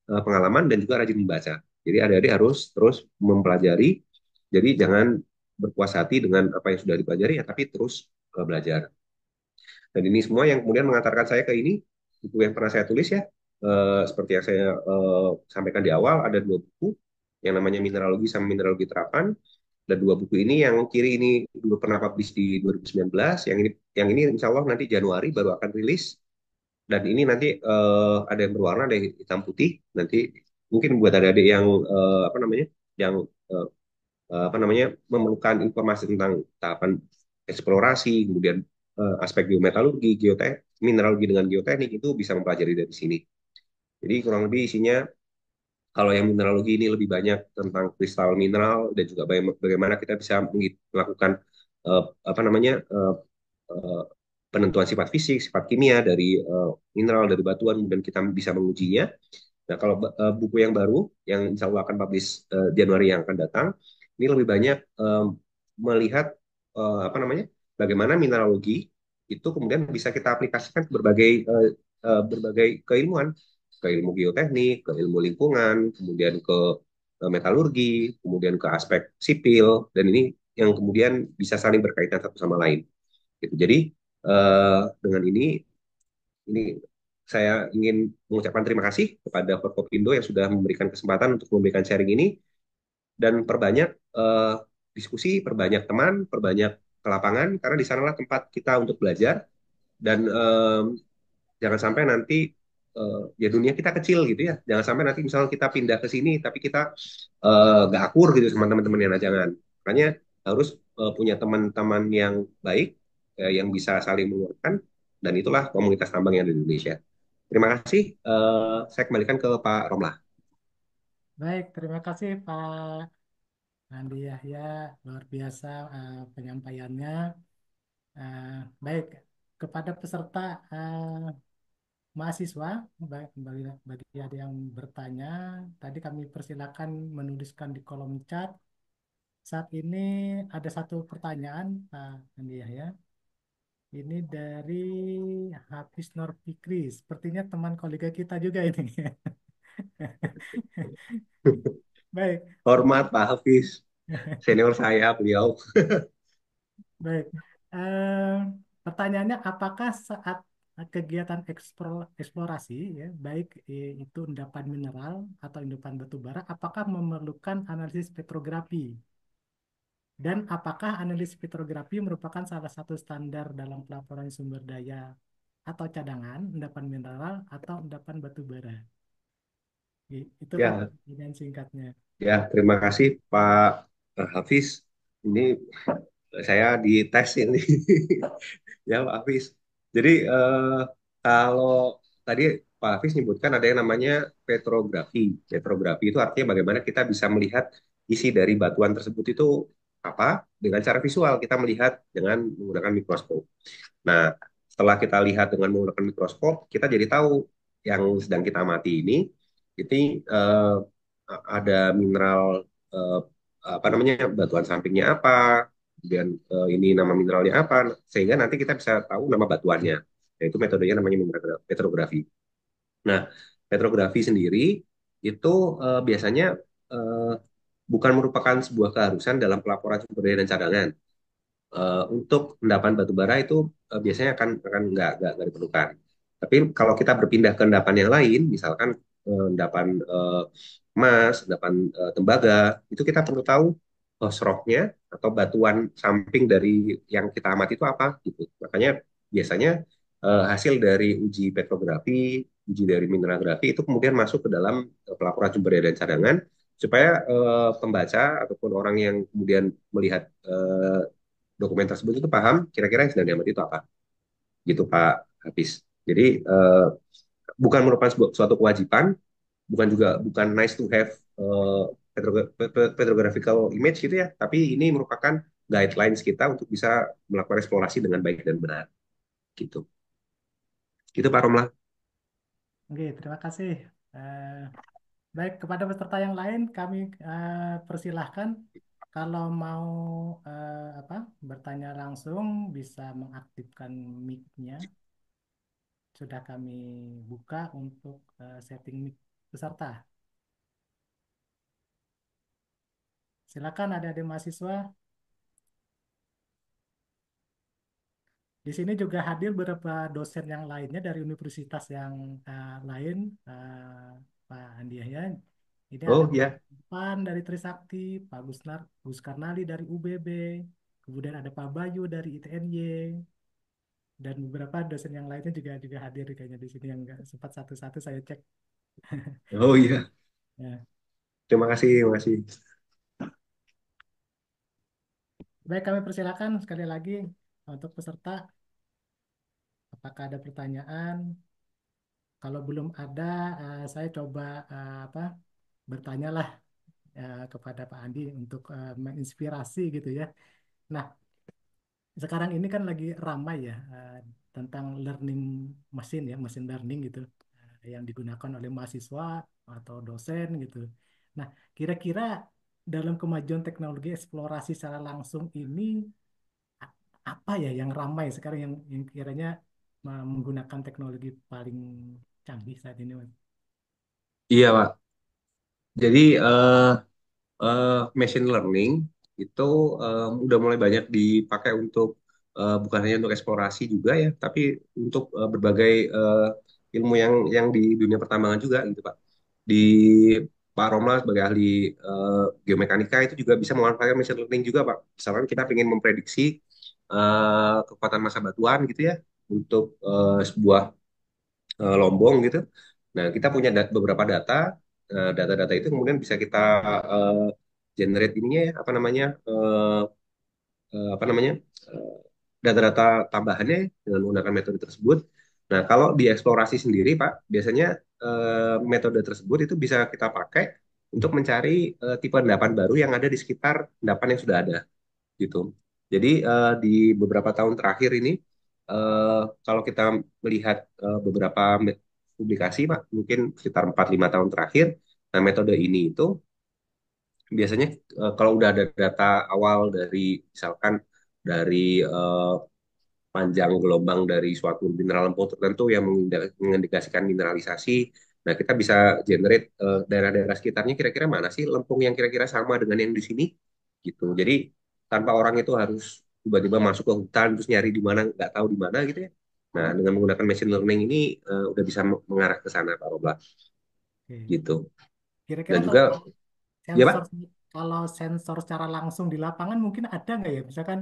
S4: pengalaman dan juga rajin membaca. Jadi adik-adik harus terus mempelajari. Jadi jangan berpuas hati dengan apa yang sudah dipelajari ya, tapi terus belajar. Dan ini semua yang kemudian mengantarkan saya ke ini, buku yang pernah saya tulis ya, seperti yang saya sampaikan di awal, ada 2 buku, yang namanya Mineralogi sama Mineralogi Terapan, dan 2 buku ini yang kiri ini dulu pernah publish di 2019, yang ini insya Allah nanti Januari baru akan rilis, dan ini nanti ada yang berwarna, ada yang hitam putih, nanti mungkin buat adik-adik yang apa namanya, yang eh, apa namanya memerlukan informasi tentang tahapan eksplorasi, kemudian aspek geometalurgi, mineralogi dengan geoteknik itu bisa mempelajari dari sini. Jadi kurang lebih isinya kalau yang mineralogi ini lebih banyak tentang kristal mineral dan juga bagaimana kita bisa melakukan apa namanya uh, penentuan sifat fisik, sifat kimia dari mineral, dari batuan, kemudian kita bisa mengujinya. Nah, kalau buku yang baru yang insya Allah akan publish Januari yang akan datang, ini lebih banyak melihat apa namanya bagaimana mineralogi itu kemudian bisa kita aplikasikan ke berbagai keilmuan, ke ilmu geoteknik, ke ilmu lingkungan, kemudian ke metalurgi, kemudian ke aspek sipil, dan ini yang kemudian bisa saling berkaitan satu sama lain. Gitu. Jadi dengan ini saya ingin mengucapkan terima kasih kepada Forkopindo yang sudah memberikan kesempatan untuk memberikan sharing ini dan perbanyak diskusi, perbanyak teman, perbanyak ke lapangan karena di sanalah tempat kita untuk belajar dan jangan sampai nanti ya dunia kita kecil gitu ya. Jangan sampai nanti misalnya kita pindah ke sini tapi kita nggak akur gitu sama teman-teman yang jangan. Makanya harus punya teman-teman yang baik yang bisa saling menguatkan dan itulah komunitas tambang yang ada di Indonesia. Terima kasih. Saya kembalikan ke Pak Romlah.
S1: Baik, terima kasih Pak Andi Yahya, luar biasa penyampaiannya. Eh, Baik, kepada peserta mahasiswa, bagi ada yang bertanya, tadi kami persilakan menuliskan di kolom chat. Saat ini ada satu pertanyaan, Pak Andi Yahya. Ini dari Hafiz Nur Fikri. Sepertinya teman kolega kita juga ini. Baik,
S4: Hormat Pak Hafiz, senior saya beliau.
S1: baik. Eh, Pertanyaannya, apakah saat kegiatan eksplorasi, ya, baik itu endapan mineral atau endapan batu bara, apakah memerlukan analisis petrografi? Dan apakah analisis petrografi merupakan salah satu standar dalam pelaporan sumber daya atau cadangan, endapan mineral atau endapan batu bara? Itu Pak,
S4: Ya,
S1: pertanyaan singkatnya.
S4: ya, terima kasih Pak Hafiz. Ini saya dites ini. Ya, Pak Hafiz. Jadi kalau tadi Pak Hafiz nyebutkan ada yang namanya petrografi. Petrografi itu artinya bagaimana kita bisa melihat isi dari batuan tersebut itu apa dengan cara visual. Kita melihat dengan menggunakan mikroskop. Nah, setelah kita lihat dengan menggunakan mikroskop, kita jadi tahu yang sedang kita amati ini ada mineral eh, apa namanya batuan sampingnya apa, kemudian ini nama mineralnya apa, sehingga nanti kita bisa tahu nama batuannya. Yaitu metodenya namanya petrografi. Nah, petrografi sendiri itu biasanya eh, bukan merupakan sebuah keharusan dalam pelaporan sumber daya dan cadangan. Untuk endapan batu bara itu biasanya akan nggak diperlukan. Tapi kalau kita berpindah ke endapan yang lain, misalkan endapan emas, endapan tembaga, itu kita perlu tahu host rock-nya atau batuan samping dari yang kita amati itu apa gitu. Makanya biasanya hasil dari uji petrografi, uji dari mineralografi itu kemudian masuk ke dalam pelaporan sumber daya dan cadangan supaya pembaca ataupun orang yang kemudian melihat dokumen tersebut itu paham kira-kira yang sedang diamati itu apa gitu Pak Hafiz. Jadi bukan merupakan suatu kewajiban, bukan nice to have petrographical image gitu ya, tapi ini merupakan guidelines kita untuk bisa melakukan eksplorasi dengan baik dan benar gitu. Gitu Pak Romlah.
S1: Oke, terima kasih. Baik, kepada peserta yang lain kami persilahkan kalau mau apa bertanya langsung bisa mengaktifkan mic-nya. Sudah kami buka untuk setting mic peserta. Silakan adik-adik mahasiswa. Di sini juga hadir beberapa dosen yang lainnya dari universitas yang lain, Pak Andi Yahya. Ini ada
S4: Oh
S1: Pak
S4: ya.
S1: Pan dari Trisakti, Pak Gus Karnali dari UBB, kemudian ada Pak Bayu dari ITNY, dan beberapa dosen yang lainnya juga juga hadir kayaknya di sini yang nggak sempat satu-satu saya cek.
S4: Oh iya.
S1: Ya.
S4: Terima kasih, terima kasih.
S1: Baik, kami persilakan sekali lagi untuk peserta, apakah ada pertanyaan? Kalau belum ada, saya coba apa bertanyalah kepada Pak Andi untuk menginspirasi gitu ya. Nah, sekarang ini kan lagi ramai ya tentang learning mesin ya, mesin learning gitu yang digunakan oleh mahasiswa atau dosen gitu. Nah, kira-kira dalam kemajuan teknologi eksplorasi secara langsung ini a- apa ya yang ramai sekarang yang kiranya menggunakan teknologi paling canggih saat ini, Mas?
S4: Iya Pak. Jadi machine learning itu udah mulai banyak dipakai untuk bukan hanya untuk eksplorasi juga ya, tapi untuk berbagai ilmu yang di dunia pertambangan juga gitu Pak. Di Pak Romla sebagai ahli geomekanika itu juga bisa memanfaatkan machine learning juga Pak. Misalkan kita ingin memprediksi kekuatan massa batuan gitu ya untuk sebuah lombong gitu. Nah, kita punya beberapa data. Data-data itu kemudian bisa kita eh, generate ininya ya, apa namanya eh, data-data tambahannya dengan menggunakan metode tersebut. Nah, kalau di eksplorasi sendiri, Pak, biasanya metode tersebut itu bisa kita pakai untuk mencari tipe endapan baru yang ada di sekitar endapan yang sudah ada gitu. Jadi di beberapa tahun terakhir ini kalau kita melihat beberapa publikasi Pak, mungkin sekitar 4-5 tahun terakhir, nah metode ini itu biasanya kalau udah ada data awal dari misalkan dari panjang gelombang dari suatu mineral lempung tertentu yang mengindikasikan mineralisasi. Nah, kita bisa generate daerah-daerah sekitarnya kira-kira mana sih lempung yang kira-kira sama dengan yang di sini gitu. Jadi tanpa orang itu harus tiba-tiba masuk ke hutan terus nyari di mana nggak tahu di mana gitu ya. Nah, dengan menggunakan machine learning ini udah bisa mengarah ke sana Pak Robla
S1: Oke.
S4: gitu.
S1: Kira-kira
S4: Dan
S1: kalau
S4: juga ya Pak,
S1: sensor kalau sensor secara langsung di lapangan mungkin ada nggak ya? Misalkan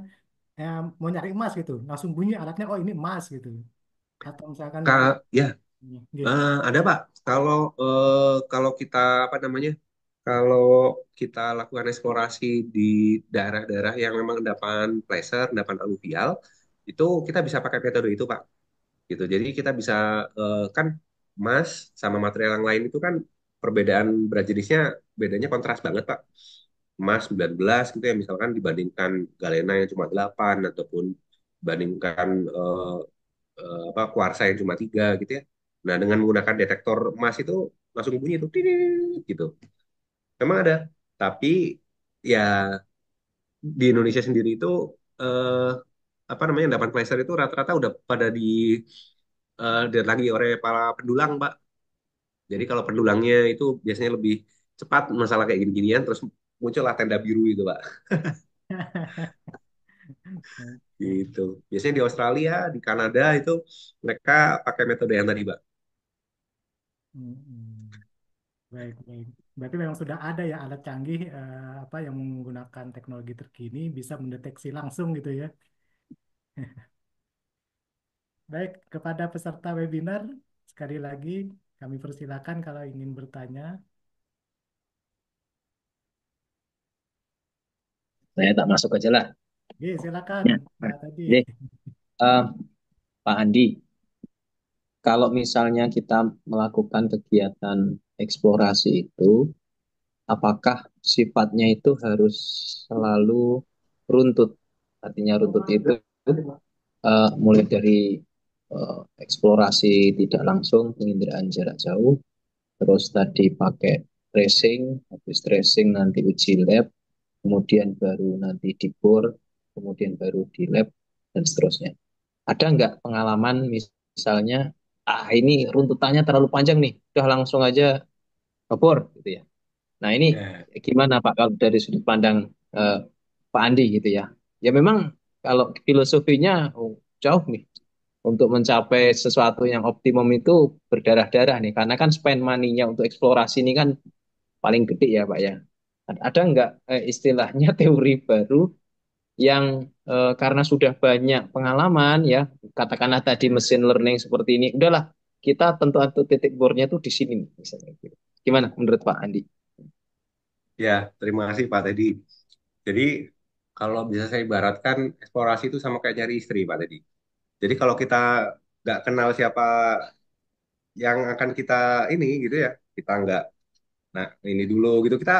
S1: mau nyari emas gitu, langsung bunyi alatnya, oh ini emas gitu. Atau misalkan kalau
S4: Ya
S1: gitu.
S4: ada Pak. Kalau kita apa namanya? Kalau kita lakukan eksplorasi di daerah-daerah yang memang endapan placer, endapan aluvial, itu kita bisa pakai metode itu Pak. Gitu. Jadi kita bisa kan emas sama material yang lain itu kan perbedaan berat jenisnya bedanya kontras banget Pak. Emas 19 gitu ya misalkan dibandingkan galena yang cuma 8 ataupun dibandingkan apa kuarsa yang cuma 3 gitu ya. Nah, dengan menggunakan detektor emas itu langsung bunyi tuh "Tidit" gitu. Memang ada, tapi ya di Indonesia sendiri itu eh, apa namanya endapan placer itu rata-rata udah pada lagi oleh para pendulang, Pak. Jadi kalau pendulangnya itu biasanya lebih cepat masalah kayak gini-ginian, terus muncullah tenda biru itu, Pak.
S1: Oke.
S4: Gitu. Biasanya di Australia, di Kanada itu mereka pakai metode yang tadi, Pak.
S1: Hmm. Baik, baik. Berarti memang sudah ada ya alat canggih apa yang menggunakan teknologi terkini bisa mendeteksi langsung gitu ya. Baik, kepada peserta webinar, sekali lagi kami persilakan kalau ingin bertanya.
S2: Saya tak masuk aja lah.
S1: Oke, silakan
S2: Ya.
S1: Pak tadi.
S2: Jadi, eh, Pak Andi, kalau misalnya kita melakukan kegiatan eksplorasi itu, apakah sifatnya itu harus selalu runtut? Artinya runtut itu mulai dari eksplorasi tidak langsung, penginderaan jarak jauh, terus tadi pakai tracing, habis tracing nanti uji lab, kemudian baru nanti di bor, kemudian baru di lab, dan seterusnya. Ada nggak pengalaman misalnya, ini runtutannya terlalu panjang nih, udah langsung aja ngebor gitu ya. Nah ini
S4: Ya.
S2: gimana Pak kalau dari sudut pandang eh, Pak Andi gitu ya. Ya memang kalau filosofinya jauh nih untuk mencapai sesuatu yang optimum itu berdarah-darah nih karena kan spend money-nya untuk eksplorasi ini kan paling gede ya Pak ya. Ada nggak istilahnya teori baru yang karena sudah banyak pengalaman ya katakanlah tadi mesin learning seperti ini udahlah kita tentu titik bornya tuh di sini nih, misalnya gitu. Gimana menurut Pak Andi?
S4: Ya, terima kasih Pak Teddy. Jadi kalau bisa saya ibaratkan eksplorasi itu sama kayak nyari istri Pak Teddy. Jadi kalau kita nggak kenal siapa yang akan kita ini gitu ya, kita nggak, nah ini dulu gitu kita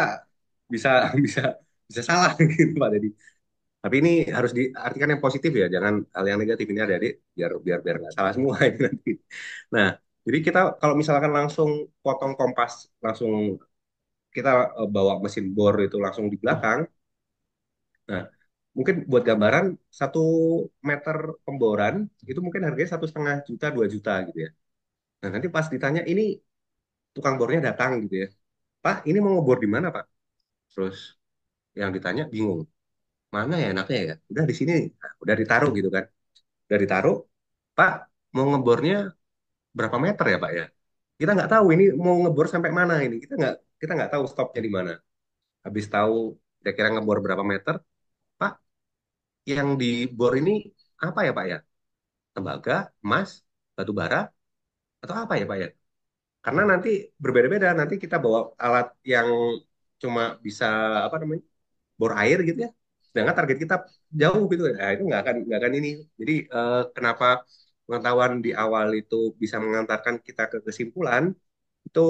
S4: bisa bisa bisa salah gitu Pak Teddy. Tapi ini harus diartikan yang positif ya, jangan hal yang negatif ini adik-adik biar biar biar nggak salah semua ini nanti. Nah, jadi kita kalau misalkan langsung potong kompas, langsung kita bawa mesin bor itu langsung di belakang. Nah, mungkin buat gambaran 1 meter pemboran itu mungkin harganya 1,5 juta 2 juta gitu ya. Nah nanti pas ditanya ini tukang bornya datang gitu ya, Pak ini mau ngebor di mana Pak? Terus yang ditanya bingung, mana ya enaknya ya? Udah di sini, nah, udah ditaruh gitu kan, udah ditaruh, Pak mau ngebornya berapa meter ya Pak ya? Kita nggak tahu ini mau ngebor sampai mana ini, kita nggak tahu stopnya di mana. Habis tahu kira-kira ngebor berapa meter, Pak yang dibor ini apa ya Pak ya? Tembaga, emas, batu bara, atau apa ya Pak ya? Karena nanti berbeda-beda. Nanti kita bawa alat yang cuma bisa apa namanya bor air gitu ya. Sedangkan target kita jauh gitu. Nah, itu nggak akan ini. Jadi kenapa pengetahuan di awal itu bisa mengantarkan kita ke kesimpulan? itu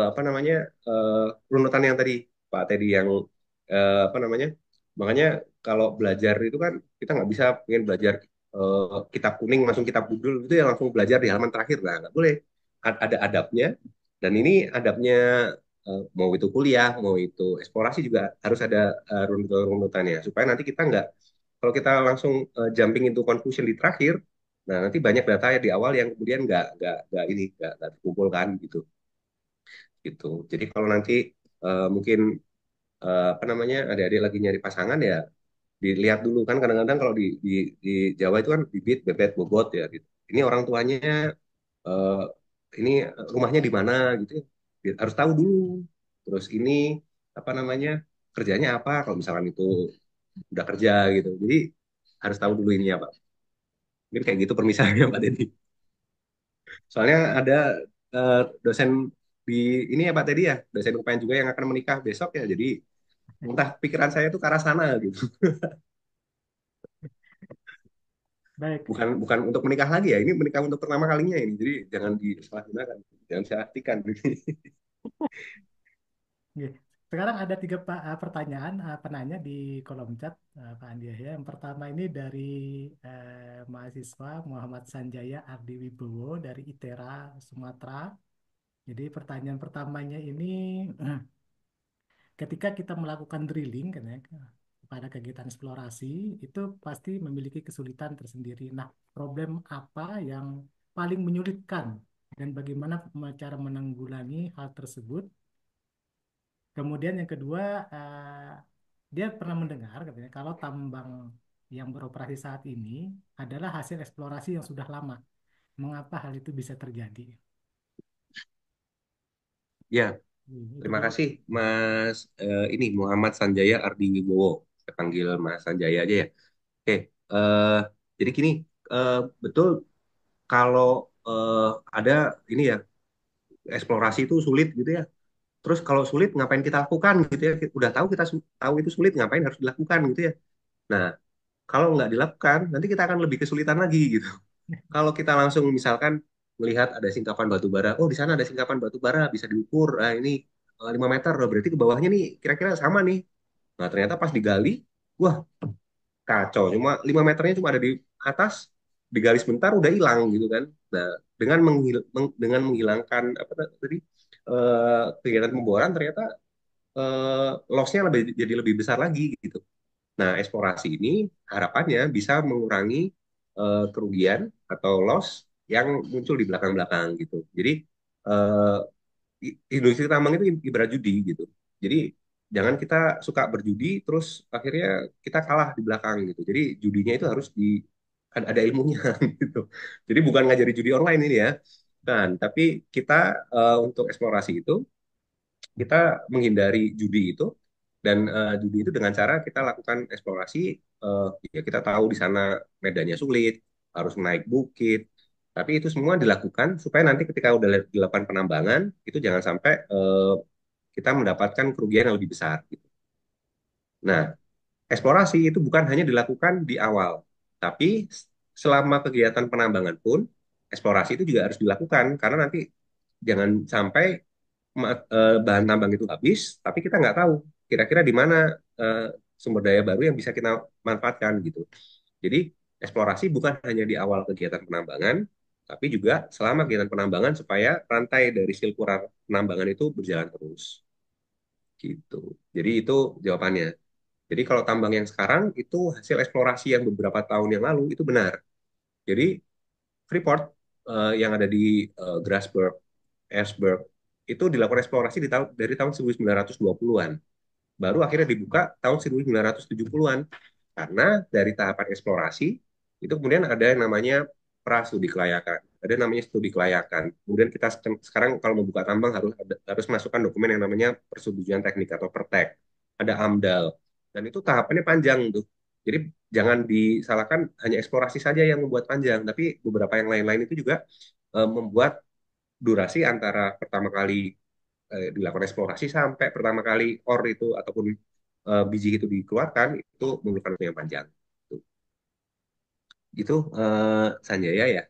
S4: apa namanya eh, runutan yang tadi Pak Teddy yang apa namanya, makanya kalau belajar itu kan kita nggak bisa pengen belajar kitab kuning langsung kitab budul itu ya langsung belajar di halaman terakhir, nah nggak boleh. Ada adabnya, dan ini adabnya mau itu kuliah mau itu eksplorasi juga harus ada runutannya supaya nanti kita nggak, kalau kita langsung jumping into conclusion di terakhir, nah nanti banyak data ya di awal yang kemudian nggak ini nggak terkumpulkan gitu gitu. Jadi kalau nanti mungkin apa namanya adik-adik lagi nyari pasangan ya dilihat dulu kan, kadang-kadang kalau di Jawa itu kan bibit, bebet, bobot ya gitu. Ini orang tuanya eh, ini rumahnya di mana gitu ya. Harus tahu dulu. Terus ini apa namanya kerjanya apa kalau misalkan itu udah kerja gitu. Jadi harus tahu dulu ini ya Pak. Mungkin kayak gitu permisalannya Pak Deddy. Soalnya ada dosen di ini ya Pak Teddy ya, dosen UPN juga yang akan menikah besok ya. Jadi entah pikiran saya tuh ke arah sana gitu.
S1: Baik.
S4: Bukan bukan untuk menikah lagi ya. Ini menikah untuk pertama kalinya ini. Jadi jangan disalahgunakan. Jangan diartikan.
S1: Oke. Sekarang ada tiga pertanyaan penanya di kolom chat Pak Andi ya. Yang pertama ini dari mahasiswa Muhammad Sanjaya Ardi Wibowo dari ITERA Sumatera. Jadi pertanyaan pertamanya ini ketika kita melakukan drilling kan ya, pada kegiatan eksplorasi itu pasti memiliki kesulitan tersendiri. Nah, problem apa yang paling menyulitkan dan bagaimana cara menanggulangi hal tersebut? Kemudian yang kedua, dia pernah mendengar katanya kalau tambang yang beroperasi saat ini adalah hasil eksplorasi yang sudah lama. Mengapa hal itu bisa terjadi?
S4: Ya,
S1: Itu
S4: terima
S1: dulu.
S4: kasih Mas ini Muhammad Sanjaya Ardi Wibowo. Saya panggil Mas Sanjaya aja ya. Oke, eh, jadi gini, eh, betul kalau eh, ada ini ya eksplorasi itu sulit gitu ya. Terus kalau sulit ngapain kita lakukan gitu ya? Udah tahu kita tahu itu sulit, ngapain harus dilakukan gitu ya? Nah, kalau nggak dilakukan, nanti kita akan lebih kesulitan lagi gitu. Kalau kita langsung misalkan melihat ada singkapan batu bara, oh di sana ada singkapan batu bara bisa diukur, ah ini 5 meter, oh, berarti ke bawahnya nih kira-kira sama nih. Nah ternyata pas digali, wah kacau, cuma 5 meternya cuma ada di atas, digali sebentar udah hilang gitu kan. Nah dengan dengan menghilangkan apa tadi kegiatan pemboran ternyata loss-nya jadi lebih besar lagi gitu. Nah, eksplorasi ini harapannya bisa mengurangi kerugian atau loss yang muncul di belakang-belakang gitu. Jadi eh, industri tambang itu ibarat judi gitu. Jadi jangan kita suka berjudi terus akhirnya kita kalah di belakang gitu. Jadi judinya itu harus ada ilmunya gitu. Jadi bukan ngajari judi online ini ya. Kan, tapi kita untuk eksplorasi itu kita menghindari judi itu, dan judi itu dengan cara kita lakukan eksplorasi, ya kita tahu di sana medannya sulit, harus naik bukit, tapi itu semua dilakukan supaya nanti ketika udah dilakukan penambangan itu jangan sampai kita mendapatkan kerugian yang lebih besar gitu. Nah, eksplorasi itu bukan hanya dilakukan di awal, tapi selama kegiatan penambangan pun eksplorasi itu juga harus dilakukan karena nanti jangan sampai bahan tambang itu habis, tapi kita nggak tahu kira-kira di mana eh, sumber daya baru yang bisa kita manfaatkan gitu. Jadi eksplorasi bukan hanya di awal kegiatan penambangan, tapi juga selama kegiatan penambangan supaya rantai dari silkurar penambangan itu berjalan terus gitu. Jadi itu jawabannya. Jadi kalau tambang yang sekarang itu hasil eksplorasi yang beberapa tahun yang lalu itu benar. Jadi Freeport yang ada di Grasberg, Erzberg itu dilakukan eksplorasi dari tahun 1920-an. Baru akhirnya dibuka tahun 1970-an. Karena dari tahapan eksplorasi itu kemudian ada yang namanya pra studi kelayakan, ada yang namanya studi kelayakan. Kemudian kita sekarang kalau membuka tambang harus masukkan dokumen yang namanya persetujuan teknik atau pertek. Ada AMDAL. Dan itu tahapannya panjang tuh. Jadi jangan disalahkan hanya eksplorasi saja yang membuat panjang, tapi beberapa yang lain-lain itu juga membuat durasi antara pertama kali dilakukan eksplorasi sampai pertama kali ore itu ataupun biji itu dikeluarkan itu memerlukan waktu yang panjang. Itu Sanjaya ya.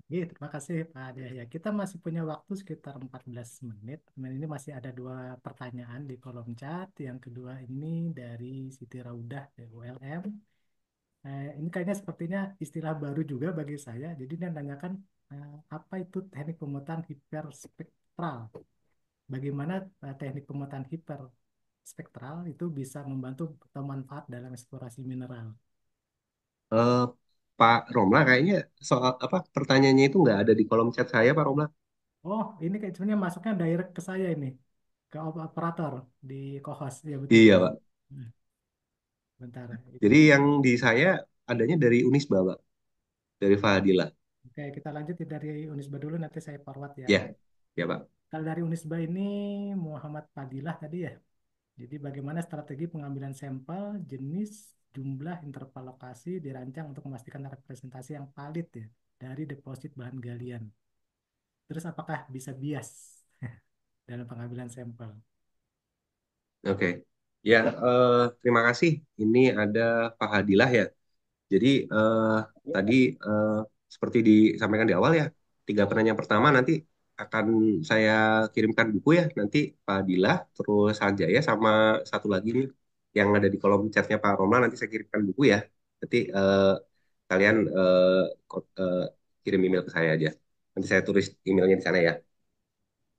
S1: Terima kasih Pak Ade. Ya, kita masih punya waktu sekitar 14 menit. Dan ini masih ada dua pertanyaan di kolom chat. Yang kedua ini dari Siti Raudah dari ULM. Ini kayaknya sepertinya istilah baru juga bagi saya. Jadi dia nanyakan apa itu teknik pemetaan hiperspektral? Bagaimana teknik pemetaan hiperspektral itu bisa membantu atau manfaat dalam eksplorasi mineral?
S4: Eh, Pak Romla kayaknya soal apa pertanyaannya itu nggak ada di kolom chat saya, Pak Romla.
S1: Oh, ini kayak sebenarnya masuknya direct ke saya ini, ke operator di co-host. Ya betul.
S4: Iya, Pak.
S1: Hmm, Bentar, itu.
S4: Jadi yang di saya adanya dari Unisba, Pak. Dari Fahadila.
S1: Oke, kita lanjut dari Unisba dulu, nanti saya forward ya.
S4: Ya, ya, Pak.
S1: Kalau dari Unisba ini Muhammad Fadilah tadi ya. Jadi bagaimana strategi pengambilan sampel, jenis, jumlah, interval lokasi dirancang untuk memastikan representasi yang valid ya dari deposit bahan galian. Terus apakah bisa bias dalam pengambilan sampel?
S4: Oke. Ya, terima kasih. Ini ada Fahadilah ya. Jadi tadi eh, seperti disampaikan di awal ya, tiga pertanyaan pertama nanti akan saya kirimkan buku ya. Nanti Pak Dilah, terus Sanjaya sama satu lagi nih yang ada di kolom chatnya Pak Romla nanti saya kirimkan buku ya. Nanti kalian kirim email ke saya aja. Nanti saya tulis emailnya di sana ya.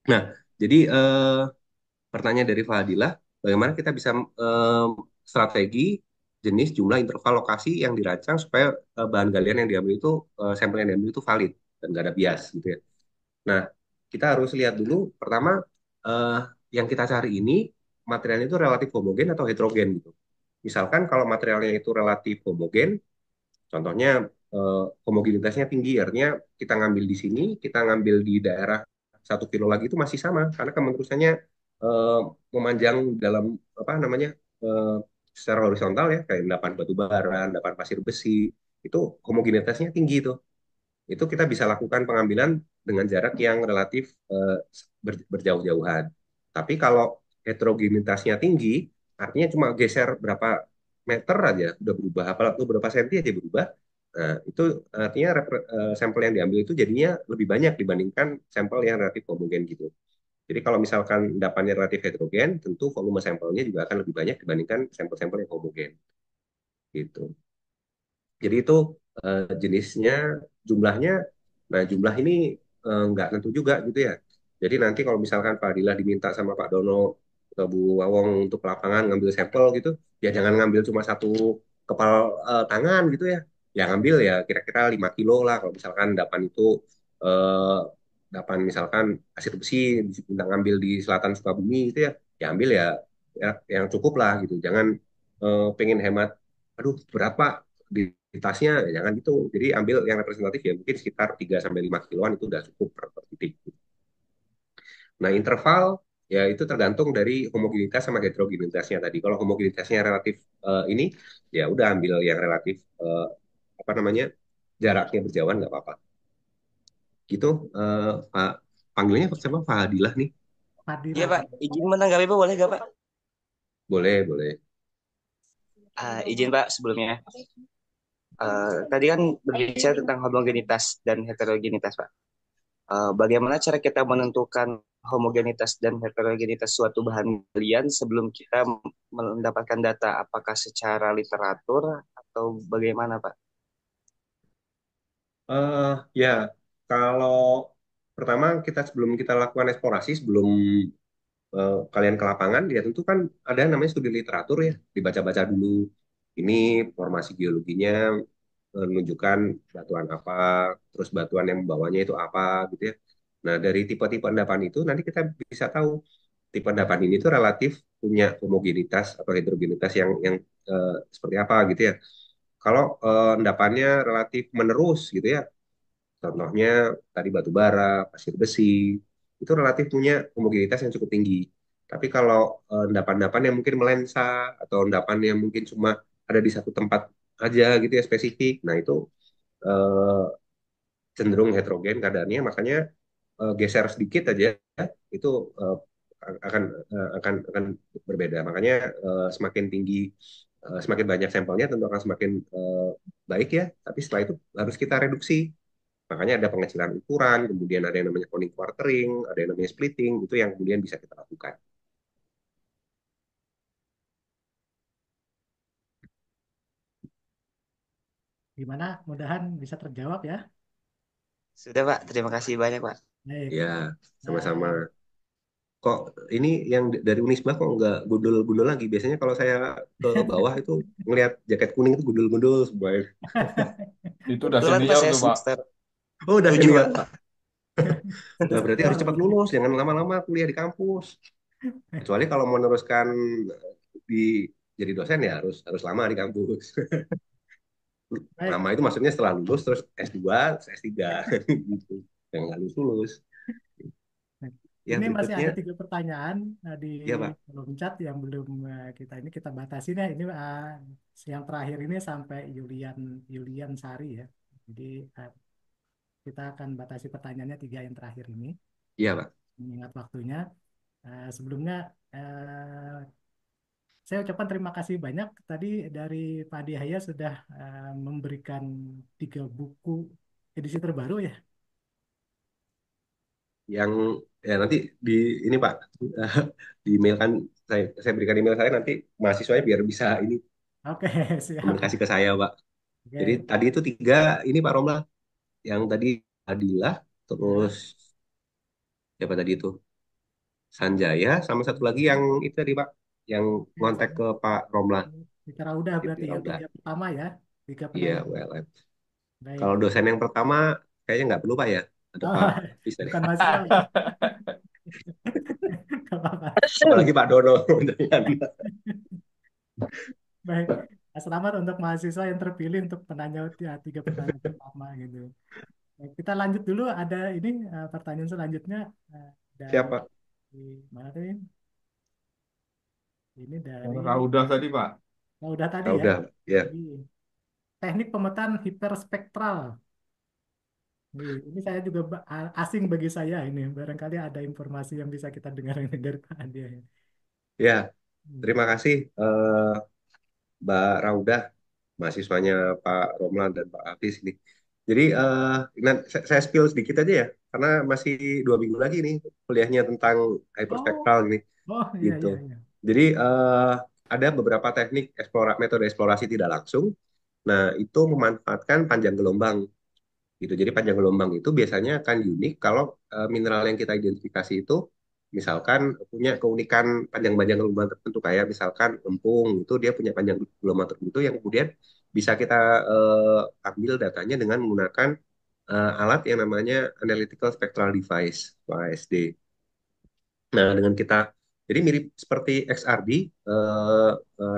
S4: Nah, jadi pertanyaan dari Fadilah, bagaimana kita bisa strategi, jenis, jumlah, interval, lokasi yang dirancang supaya bahan galian yang diambil itu, sampel yang diambil itu valid dan nggak ada bias gitu ya. Nah, kita harus lihat dulu, pertama, eh, yang kita cari ini materialnya itu relatif homogen atau heterogen gitu. Misalkan kalau materialnya itu relatif homogen, contohnya homogenitasnya tinggi, artinya kita ngambil di sini, kita ngambil di daerah 1 kilo lagi itu masih sama, karena kementerusannya eh, memanjang dalam apa namanya eh, secara horizontal ya, kayak endapan batu bara, endapan pasir besi, itu homogenitasnya tinggi itu. Itu kita bisa lakukan pengambilan dengan jarak yang relatif berjauh-jauhan. Tapi kalau heterogenitasnya tinggi, artinya cuma geser berapa meter aja udah berubah, apalagi berapa senti aja berubah. Nah, itu artinya sampel yang diambil itu jadinya lebih banyak dibandingkan sampel yang relatif homogen gitu. Jadi kalau misalkan endapannya relatif heterogen, tentu volume sampelnya juga akan lebih banyak dibandingkan sampel-sampel yang homogen gitu. Jadi itu jenisnya, jumlahnya. Nah, jumlah ini nggak tentu juga gitu ya. Jadi nanti kalau misalkan Pak Adila diminta sama Pak Dono atau Bu Wawong untuk ke lapangan ngambil sampel gitu, ya jangan ngambil cuma satu kepal tangan gitu ya. Ya ngambil ya kira-kira 5 kilo lah kalau misalkan dapan itu eh, dapan misalkan pasir besi kita ngambil di selatan Sukabumi gitu ya. Ya ambil ya, ya yang cukup lah gitu. Jangan pengen hemat, aduh berapa di tasnya, ya jangan gitu. Jadi ambil yang representatif ya mungkin sekitar 3 sampai 5 kiloan itu udah cukup per titik. Nah, interval ya itu tergantung dari homogenitas sama heterogenitasnya tadi. Kalau homogenitasnya relatif ini ya udah ambil yang relatif apa namanya? Jaraknya berjauhan nggak apa-apa. Gitu Pak, panggilnya siapa? Fadilah nih.
S5: Iya
S1: Fadilah.
S5: Pak, izin menanggapi Pak boleh gak Pak?
S4: Boleh, boleh.
S5: Izin Pak sebelumnya. Tadi kan berbicara tentang homogenitas dan heterogenitas Pak. Bagaimana cara kita menentukan homogenitas dan heterogenitas suatu bahan galian sebelum kita mendapatkan data? Apakah secara literatur atau bagaimana Pak?
S4: Ya, kalau pertama kita sebelum kita lakukan eksplorasi, sebelum kalian ke lapangan, ya tentu kan ada yang namanya studi literatur ya, dibaca-baca dulu. Ini formasi geologinya menunjukkan batuan apa, terus batuan yang membawanya itu apa gitu ya. Nah, dari tipe-tipe endapan itu nanti kita bisa tahu tipe endapan ini tuh relatif punya homogenitas atau heterogenitas yang seperti apa gitu ya. Kalau endapannya relatif menerus gitu ya, contohnya tadi batu bara, pasir besi, itu relatif punya homogenitas yang cukup tinggi. Tapi kalau endapan-endapan yang mungkin melensa atau endapan yang mungkin cuma ada di satu tempat aja gitu ya spesifik, nah itu eh, cenderung heterogen keadaannya, makanya geser sedikit aja itu akan akan berbeda. Makanya semakin tinggi, semakin banyak sampelnya tentu akan semakin baik ya. Tapi setelah itu harus kita reduksi Makanya ada pengecilan ukuran, kemudian ada yang namanya conic quartering, ada yang namanya splitting, itu yang kemudian bisa kita lakukan.
S1: Gimana? Mudahan bisa terjawab ya.
S5: Sudah Pak, terima kasih banyak Pak.
S1: Baik.
S4: Ya, sama-sama.
S1: Nah,
S4: Kok ini yang dari Unisba kok nggak gundul-gundul lagi? Biasanya kalau saya ke bawah itu ngelihat jaket kuning itu gundul-gundul semua.
S6: Itu udah
S5: Kebetulan Pak
S6: senior
S5: saya
S6: tuh, Pak.
S5: semester
S4: Oh, udah
S5: 7
S4: senior,
S5: Pak.
S4: Pak.
S1: sudah
S4: Nah, berarti
S1: senior
S4: harus cepat
S1: berarti.
S4: lulus, jangan lama-lama kuliah di kampus. Kecuali kalau mau meneruskan di jadi dosen ya harus lama di kampus.
S1: Baik.
S4: Lama itu maksudnya setelah lulus terus S2, terus S3 gitu. Yang nggak lulus.
S1: Nah,
S4: Ya,
S1: ini masih ada
S4: berikutnya.
S1: 3 pertanyaan di
S4: Ya, Pak.
S1: kolom chat yang belum kita batasin ya. Ini yang terakhir ini sampai Yulian Yulian Sari ya. Jadi kita akan batasi pertanyaannya 3 yang terakhir ini.
S4: Iya, Pak.
S1: Mengingat waktunya. Sebelumnya saya ucapkan terima kasih banyak tadi dari Pak Dihaya sudah memberikan 3 buku edisi terbaru ya.
S4: Yang ya nanti di ini Pak di email kan saya berikan email saya nanti mahasiswanya biar bisa ini
S1: Oke, siap.
S4: komunikasi ke saya Pak. Jadi
S1: Oke.
S4: tadi itu 3 ini Pak Romla yang tadi Adilah
S1: Ya,
S4: terus siapa tadi itu Sanjaya sama satu lagi yang itu tadi Pak yang
S1: oke,
S4: ngontak ke Pak Romla
S1: bicara udah
S4: itu
S1: berarti yang
S4: udah
S1: 3 pertama ya. 3 penanya.
S4: iya well.
S1: Baik.
S4: Kalau dosen yang pertama kayaknya nggak perlu Pak ya ada
S1: Oh,
S4: Pak Hafiz tadi
S1: bukan mahasiswa ya. Nggak apa-apa.
S4: apalagi Pak Dono jangan.
S1: Baik. Selamat untuk mahasiswa yang terpilih untuk penanya 3 pertanyaan pertama gitu. Baik, kita lanjut dulu. Ada ini pertanyaan selanjutnya dari
S4: Siapa
S1: mana tadi? Ini dari
S6: Kalau udah tadi, Pak.
S1: udah tadi
S4: ah,
S1: ya.
S4: udah ya
S1: Jadi, teknik pemetaan hiperspektral. Ini saya juga asing bagi saya ini. Barangkali ada informasi yang bisa kita dengar ini dari Pak Andi.
S4: ya
S1: Hmm.
S4: terima kasih Mbak Rauda, mahasiswanya Pak Romlan dan Pak Hafiz ini. Jadi saya spill sedikit aja ya, karena masih 2 minggu lagi nih kuliahnya tentang
S1: Oh,
S4: hyperspektral ini,
S1: oh iya
S4: gitu.
S1: iya iya.
S4: Jadi ada beberapa teknik metode eksplorasi tidak langsung. Nah, itu memanfaatkan panjang gelombang gitu. Jadi panjang gelombang itu biasanya akan unik kalau mineral yang kita identifikasi itu misalkan punya keunikan panjang-panjang gelombang tertentu kayak misalkan lempung itu dia punya panjang gelombang tertentu yang kemudian bisa kita ambil datanya dengan menggunakan alat yang namanya Analytical Spectral Device atau ASD. Nah, dengan kita jadi mirip seperti XRD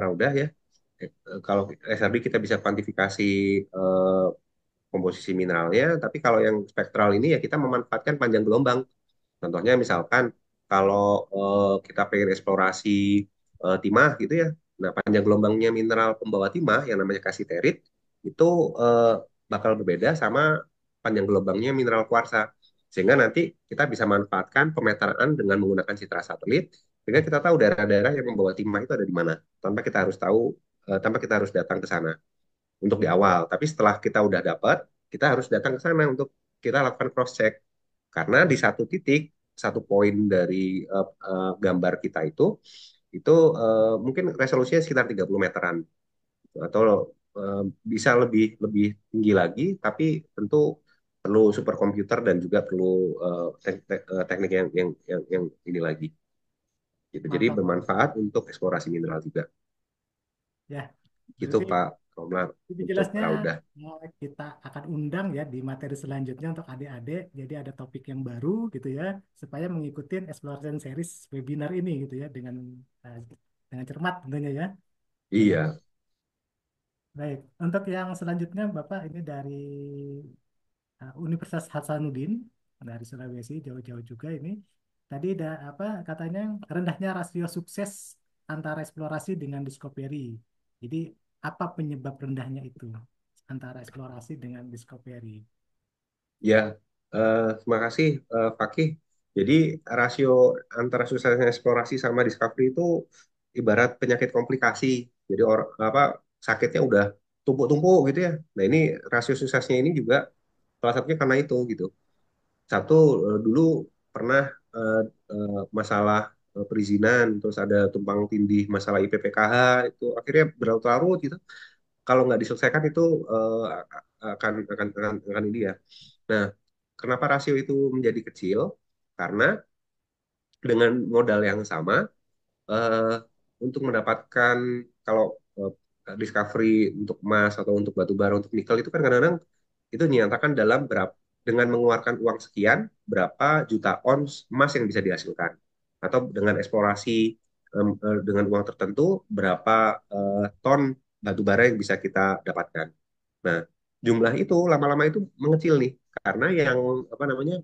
S4: Raudah ya. Kalau XRD kita bisa kuantifikasi eh, komposisi mineralnya, tapi kalau yang spektral ini ya kita memanfaatkan panjang gelombang. Contohnya misalkan kalau kita pengen eksplorasi timah gitu ya, nah panjang gelombangnya mineral pembawa timah yang namanya kasiterit itu eh, bakal berbeda sama panjang gelombangnya mineral kuarsa. Sehingga nanti kita bisa manfaatkan pemetaan dengan menggunakan citra satelit, sehingga kita tahu daerah-daerah yang membawa timah itu ada di mana, tanpa kita harus datang ke sana untuk di awal. Tapi setelah kita udah dapat, kita harus datang ke sana untuk kita lakukan cross check. Karena di satu titik, satu poin dari gambar kita itu mungkin resolusinya sekitar 30 meteran atau bisa lebih lebih tinggi lagi, tapi tentu perlu superkomputer dan juga perlu teknik yang ini lagi. Gitu. Jadi
S1: Mantap, mantap.
S4: bermanfaat untuk eksplorasi mineral juga.
S1: Ya,
S4: Gitu
S1: berarti
S4: Pak Romlan
S1: lebih
S4: untuk
S1: jelasnya
S4: Rauda.
S1: kita akan undang ya di materi selanjutnya untuk adik-adik. Jadi ada topik yang baru gitu ya, supaya mengikuti exploration series webinar ini gitu ya eh, dengan cermat tentunya ya.
S4: Iya,
S1: Baik, untuk yang selanjutnya Bapak ini dari Universitas Hasanuddin dari Sulawesi jauh-jauh juga ini. Tadi ada apa katanya rendahnya rasio sukses antara eksplorasi dengan discovery. Jadi apa penyebab rendahnya itu antara eksplorasi dengan discovery?
S4: ya, terima kasih Fakih. Jadi rasio antara suksesnya eksplorasi sama discovery itu ibarat penyakit komplikasi. Jadi apa sakitnya udah tumpuk-tumpuk gitu ya. Nah ini rasio suksesnya ini juga Salah satunya karena itu gitu. Satu, dulu pernah eh, masalah perizinan, terus ada tumpang tindih masalah IPPKH, itu akhirnya berlarut-larut gitu. Kalau nggak diselesaikan itu akan ini ya. Nah, kenapa rasio itu menjadi kecil? Karena dengan modal yang sama, eh, untuk mendapatkan, kalau discovery untuk emas atau untuk batu bara, untuk nikel itu kan kadang-kadang itu dinyatakan dalam berapa, dengan mengeluarkan uang sekian berapa juta ons emas yang bisa dihasilkan, atau dengan eksplorasi dengan uang tertentu berapa ton batu bara yang bisa kita dapatkan. Nah, jumlah itu lama-lama itu mengecil nih, karena yang apa namanya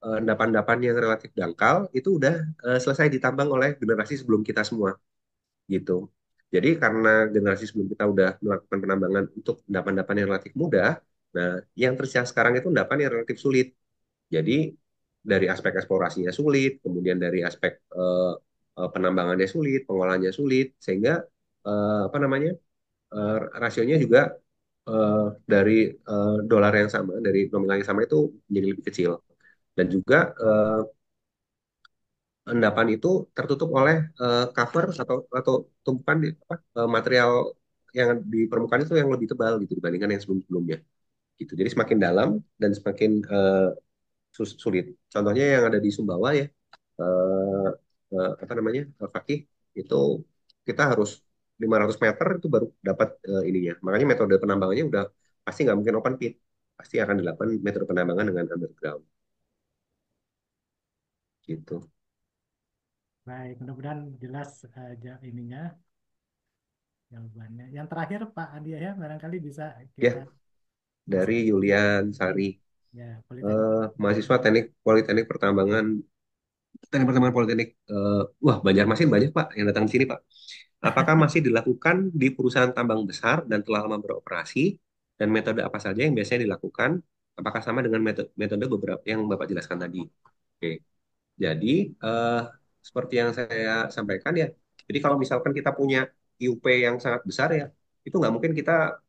S4: endapan-endapan yang relatif dangkal itu udah selesai ditambang oleh generasi sebelum kita semua gitu. Jadi karena generasi sebelum kita udah melakukan penambangan untuk endapan-endapan yang relatif mudah, nah yang tersisa sekarang itu endapan yang relatif sulit. Jadi dari aspek eksplorasinya sulit, kemudian dari aspek penambangannya sulit, pengolahannya sulit, sehingga apa namanya rasionya juga dari dolar yang sama, dari nominal yang sama itu menjadi lebih kecil. Dan juga endapan itu tertutup oleh cover atau tumpukan material yang di permukaan itu yang lebih tebal gitu dibandingkan yang sebelum-sebelumnya gitu. Jadi semakin dalam dan semakin sulit. Contohnya yang ada di Sumbawa ya, eh, apa namanya, Fakih, itu kita harus 500 meter itu baru dapat ininya. Makanya metode penambangannya udah pasti nggak mungkin open pit, pasti akan dilakukan metode penambangan dengan underground gitu.
S1: Baik, mudah-mudahan jelas ininya jawabannya. Yang terakhir Pak Andi ya, barangkali bisa kita
S4: Ya,
S1: masuk
S4: dari Yulian Sari.
S1: ya Politeknik.
S4: Mahasiswa teknik Politeknik Pertambangan, Teknik Pertambangan Politeknik, wah Banjarmasin banyak Pak yang datang di sini Pak. Apakah masih dilakukan di perusahaan tambang besar dan telah lama beroperasi, dan metode apa saja yang biasanya dilakukan? Apakah sama dengan metode beberapa yang Bapak jelaskan tadi? Oke, jadi seperti yang saya sampaikan ya, jadi kalau misalkan kita punya IUP yang sangat besar ya, itu nggak mungkin kita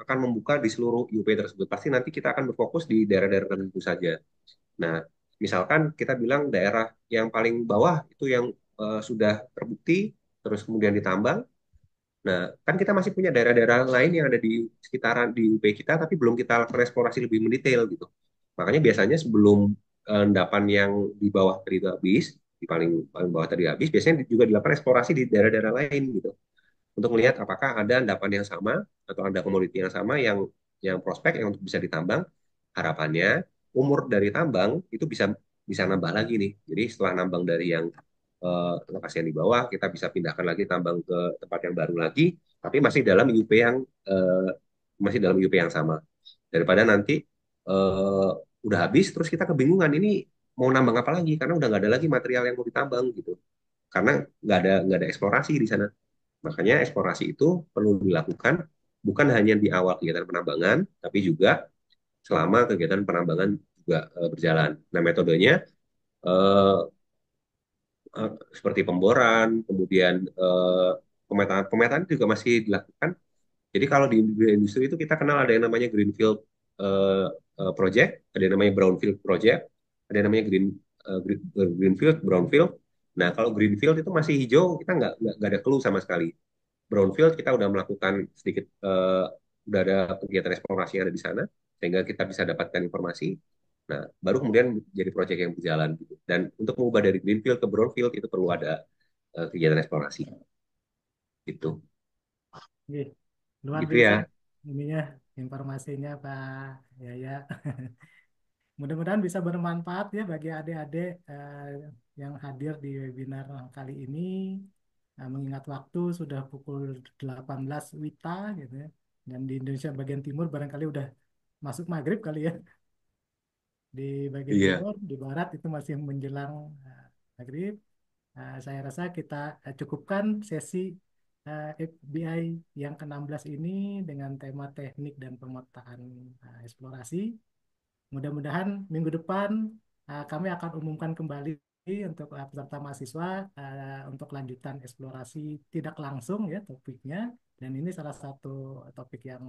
S4: akan membuka di seluruh IUP tersebut. Pasti nanti kita akan berfokus di daerah-daerah tertentu saja. Nah, misalkan kita bilang daerah yang paling bawah itu yang sudah terbukti, terus kemudian ditambang. Nah, kan kita masih punya daerah-daerah lain yang ada di sekitaran di UP kita, tapi belum kita lakukan eksplorasi lebih mendetail gitu. Makanya biasanya sebelum endapan yang di bawah tadi itu habis, di paling paling bawah tadi habis, biasanya juga dilakukan eksplorasi di daerah-daerah lain gitu, untuk melihat apakah ada endapan yang sama atau ada komoditi yang sama yang prospek yang untuk bisa ditambang. Harapannya umur dari tambang itu bisa bisa nambah lagi nih. Jadi setelah nambang dari yang lokasi yang di bawah, kita bisa pindahkan lagi tambang ke tempat yang baru lagi, tapi masih dalam IUP yang eh, masih dalam IUP yang sama. Daripada nanti eh, udah habis, terus kita kebingungan ini mau nambang apa lagi, karena udah nggak ada lagi material yang mau ditambang gitu. Karena nggak ada eksplorasi di sana. Makanya eksplorasi itu perlu dilakukan bukan hanya di awal kegiatan penambangan, tapi juga selama kegiatan penambangan juga berjalan. Nah, metodenya eh, seperti pemboran, kemudian pemetaan pemetaan juga masih dilakukan. Jadi kalau di industri itu kita kenal ada yang namanya greenfield eh, project, ada yang namanya brownfield project, ada yang namanya greenfield, brownfield. Nah, kalau greenfield itu masih hijau, kita nggak ada clue sama sekali. Brownfield kita udah melakukan sedikit, udah ada kegiatan eksplorasi yang ada di sana, sehingga kita bisa dapatkan informasi. Nah, baru kemudian jadi proyek yang berjalan gitu. Dan untuk mengubah dari greenfield ke brownfield itu perlu ada kegiatan eksplorasi gitu.
S1: Oke, luar
S4: Gitu
S1: biasa
S4: ya.
S1: ininya informasinya Pak Yaya. Mudah-mudahan bisa bermanfaat ya bagi adik-adik yang hadir di webinar kali ini. Mengingat waktu sudah pukul 18 WITA gitu ya. Dan di Indonesia bagian timur barangkali udah masuk maghrib kali ya. Di bagian
S4: Iya.
S1: timur, di barat itu masih menjelang maghrib. Saya rasa kita cukupkan sesi FBI yang ke-16 ini dengan tema teknik dan pemetaan eksplorasi. Mudah-mudahan minggu depan kami akan umumkan kembali untuk peserta mahasiswa untuk lanjutan eksplorasi tidak langsung ya topiknya. Dan ini salah satu topik yang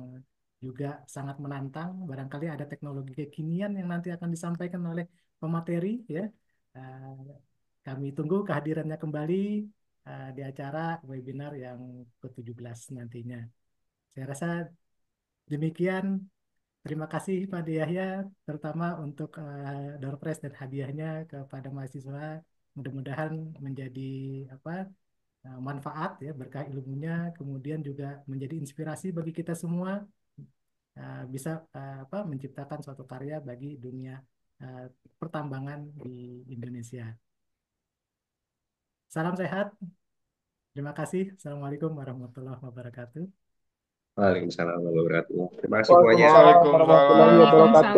S1: juga sangat menantang. Barangkali ada teknologi kekinian yang nanti akan disampaikan oleh pemateri ya. Eh, Kami tunggu kehadirannya kembali di acara webinar yang ke-17 nantinya. Saya rasa demikian. Terima kasih Pak Yahya, terutama untuk door prize dan hadiahnya kepada mahasiswa. Mudah-mudahan menjadi apa manfaat ya berkah ilmunya, kemudian juga menjadi inspirasi bagi kita semua bisa menciptakan suatu karya bagi dunia uh, pertambangan di Indonesia. Salam sehat. Terima kasih. Assalamualaikum warahmatullahi wabarakatuh.
S4: Waalaikumsalam warahmatullahi wabarakatuh. Terima kasih semuanya.
S6: Waalaikumsalam warahmatullahi wabarakatuh.